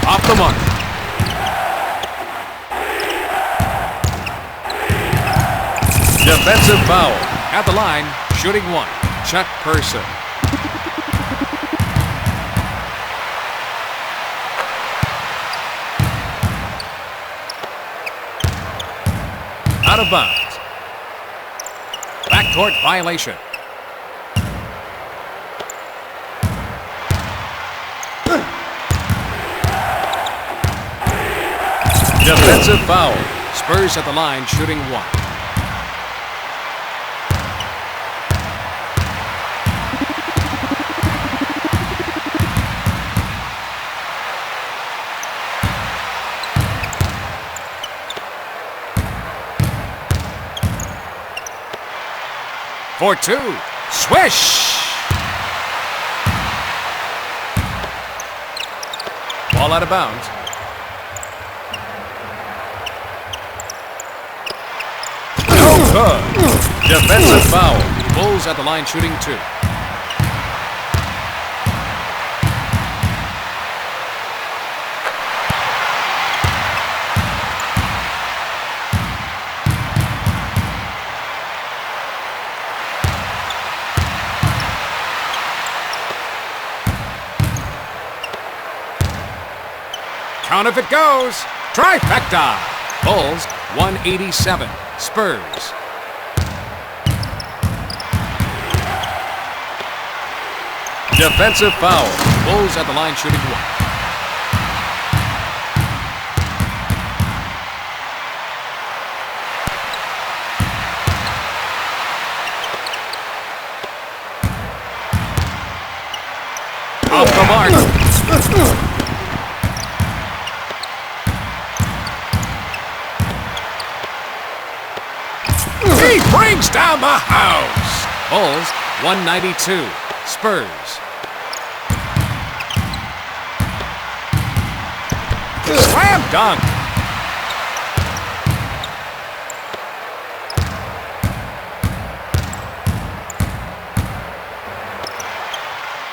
Off the mark. Defensive foul. At the line, shooting 1. Chuck Person. Out of bounds. Backcourt violation. Defensive foul. Spurs at the line shooting 1. For 2. Swish! Ball out of bounds. No good. Defensive foul. Bulls at the line shooting 2. Count if it goes. Trifecta. Bulls 187. Spurs. Defensive foul. Bulls at the line shooting 1. Off the mark. He brings down the house. Bulls 192. Spurs. Slam dunk.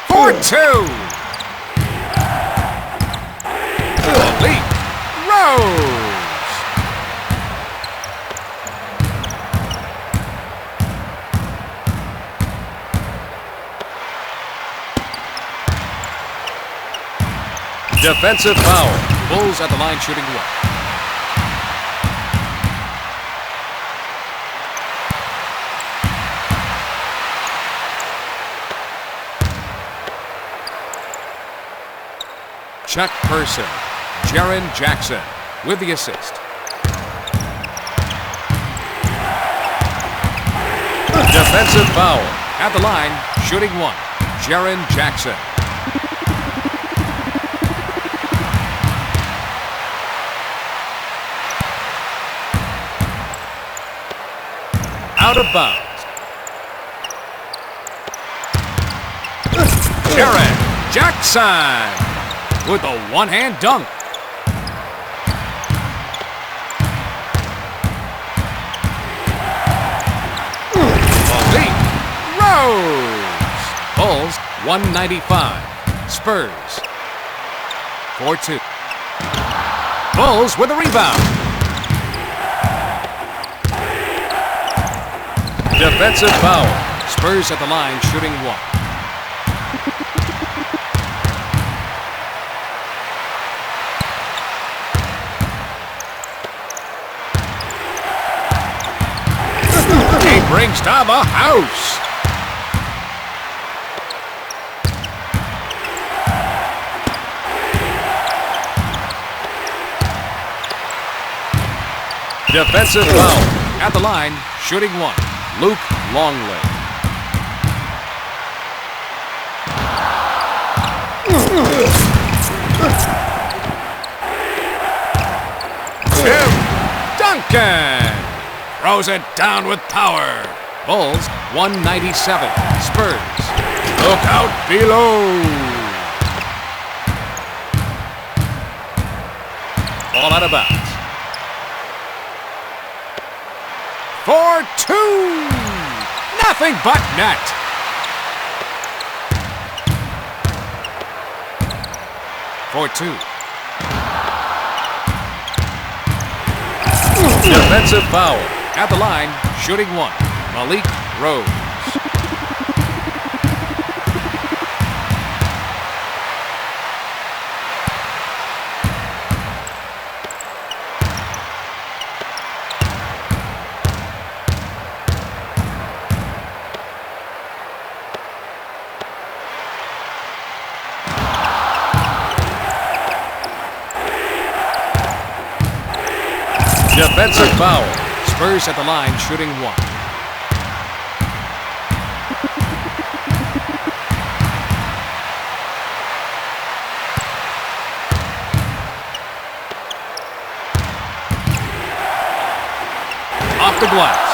For 2. Elite Rose. Defensive foul. Bulls at the line shooting 1. Chuck Person. Jaron Jackson with the assist. Defensive foul. At the line, shooting one. Jaron Jackson. Out of bounds. Jaron Jackson with a one-hand dunk. Malik Rose. Bulls 195. Spurs 4-2. Bulls with a rebound. Defensive foul. Spurs at the line shooting one. He brings down the house. Defensive foul. At the line, shooting one. Luke Longley. Tim Duncan throws it down with power. Bulls 197. Spurs. Look out below. Ball out of bounds. 4-2. Nothing but net. For two. Defensive foul. At the line, shooting one. Malik Rose. Defensive foul. Spurs at the line shooting one. Off the glass.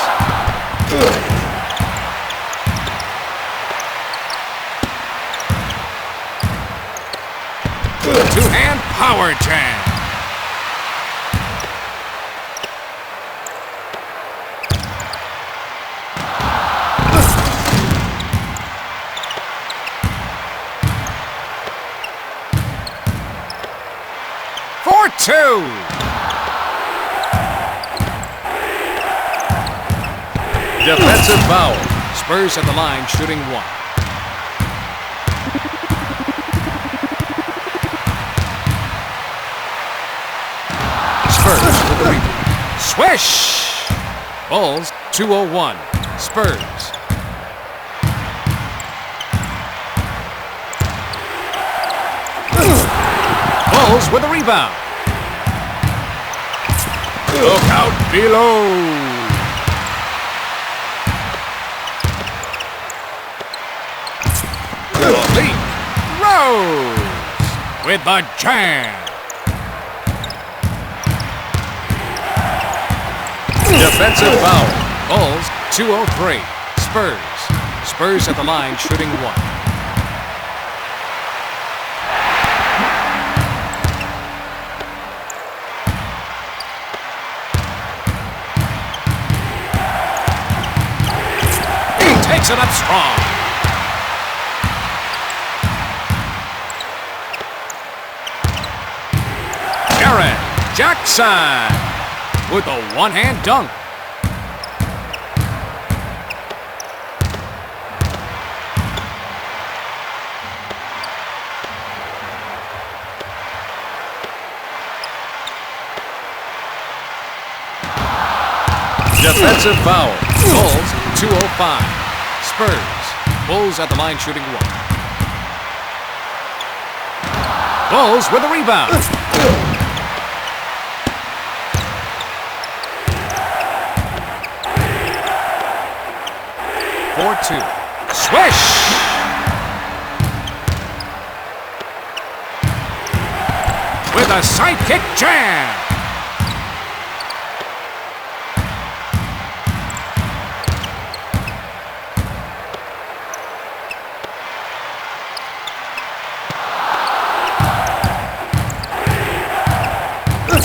Two-hand power jam. Two. Defensive foul. Spurs at the line shooting one. Spurs with the rebound. Swish! Bulls 201. Spurs. Bulls with the rebound. Look out below. Malik Rose with the jam. Defensive foul. Bulls 203. Spurs. Spurs at the line shooting one. Takes it up strong. Jaron Jackson with a one-hand dunk. Defensive foul. Bulls 205. Spurs. Bulls at the line shooting one. Bulls with the rebound. 4-2. Swish! With a sidekick jam!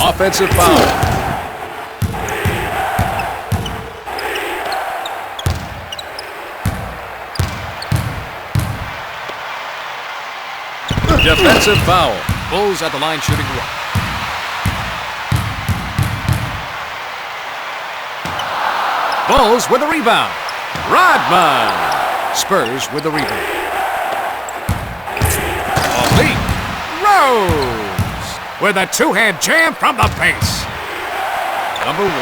Offensive foul. Defensive foul. Bulls at the line shooting one. Bulls with the rebound. Rodman. Spurs with the rebound. Malik Rose with a two-hand jam from the base. Number 1,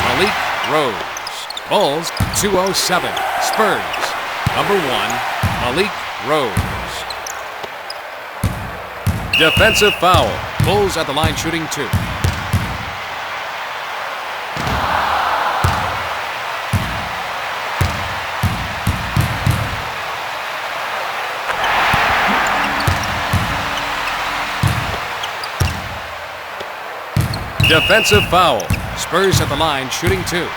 Malik Rose. Bulls 207. Spurs. Number 1, Malik Rose. Defensive foul. Bulls at the line shooting 2. Defensive foul. Spurs at the line shooting 2.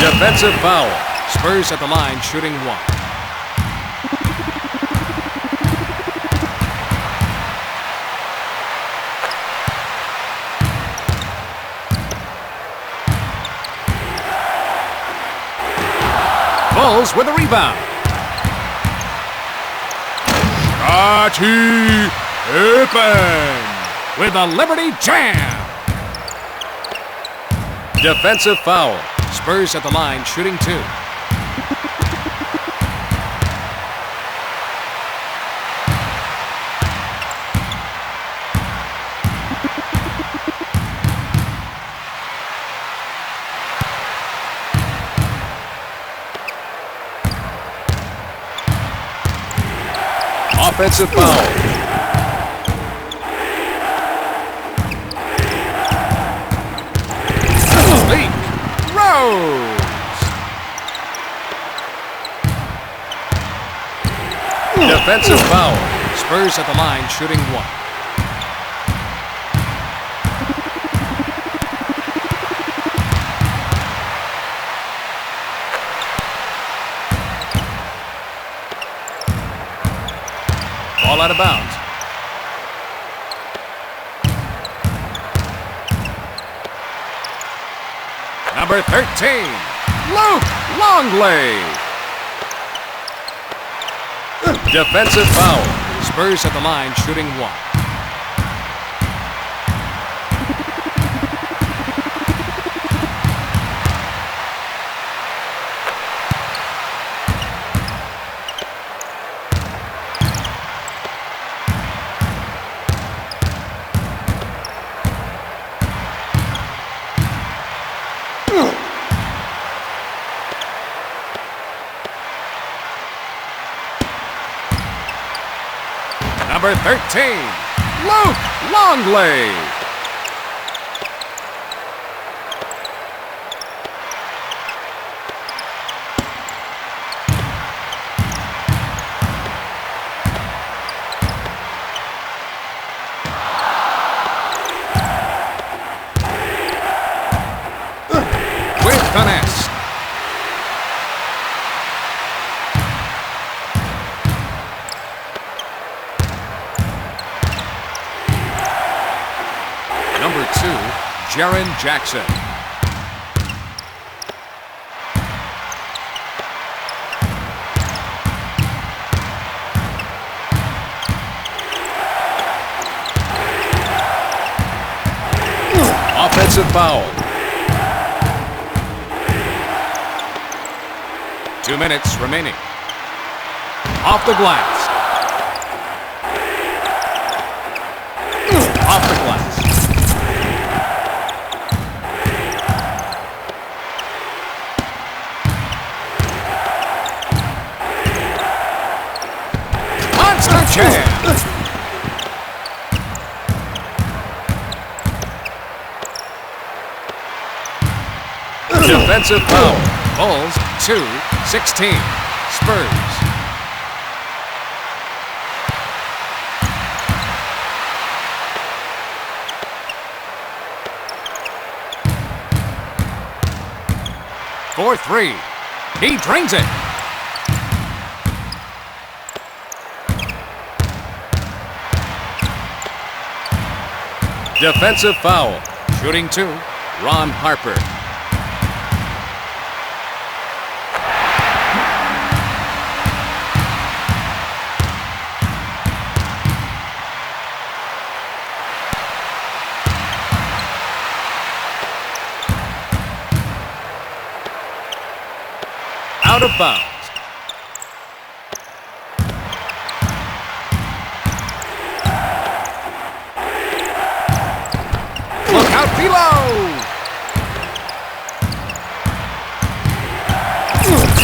Defensive foul. Spurs at the line shooting 1. Bulls with the rebound. Scottie Pippen with a Liberty jam. Defensive foul. Spurs at the line shooting 2. Offensive foul. Malik Rose. Defensive foul. Spurs at the line shooting 1. Ball out of bounds. Number 13, Luke Longley. Defensive foul. Spurs at the line shooting 1. Number 13, Luke Longley. With finesse. Number 2, Jaren Jackson. Offensive foul. 2 minutes remaining. Off the glass. Off the glass. Monster jam. Defensive foul. Bulls 2-16. Spurs. For 3. He drains it. Defensive foul. Shooting 2. Ron Harper. Out of bounds. Look out below!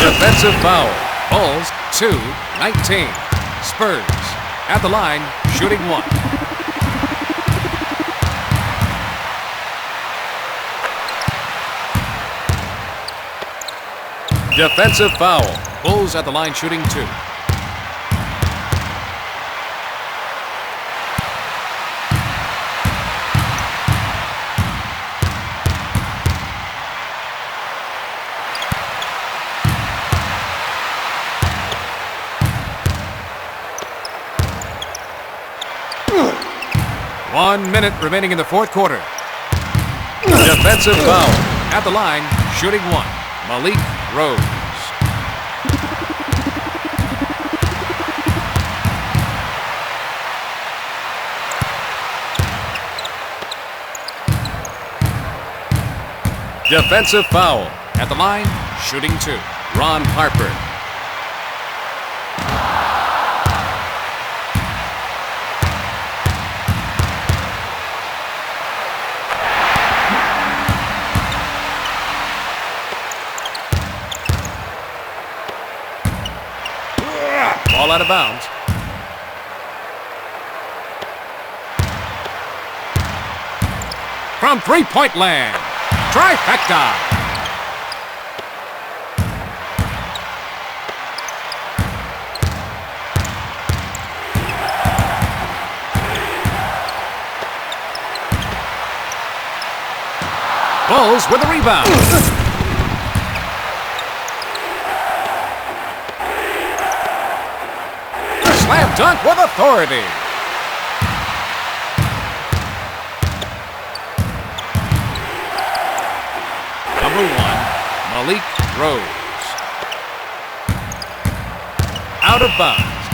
Defensive foul. Bulls 2-19. Spurs at the line, shooting 1. Defensive foul. Bulls at the line shooting 2. One minute remaining in the fourth quarter. Defensive foul. At the line, shooting 1. Malik Rose. Defensive foul. At the line, shooting 2. Ron Harper. Ball out of bounds. From three-point land. Trifecta. Bulls with the rebound. Slam dunk with authority. Number 1, Malik Rose. Out of bounds.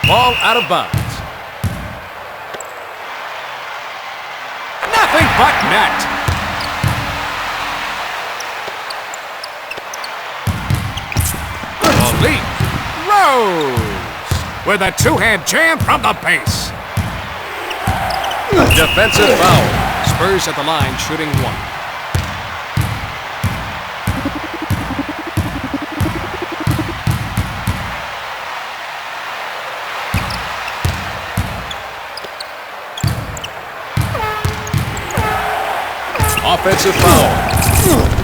Ball out of bounds. Nothing but net. Malik Rose with a two-hand jam from the base. Defensive foul. Spurs at the line shooting 1. Offensive foul.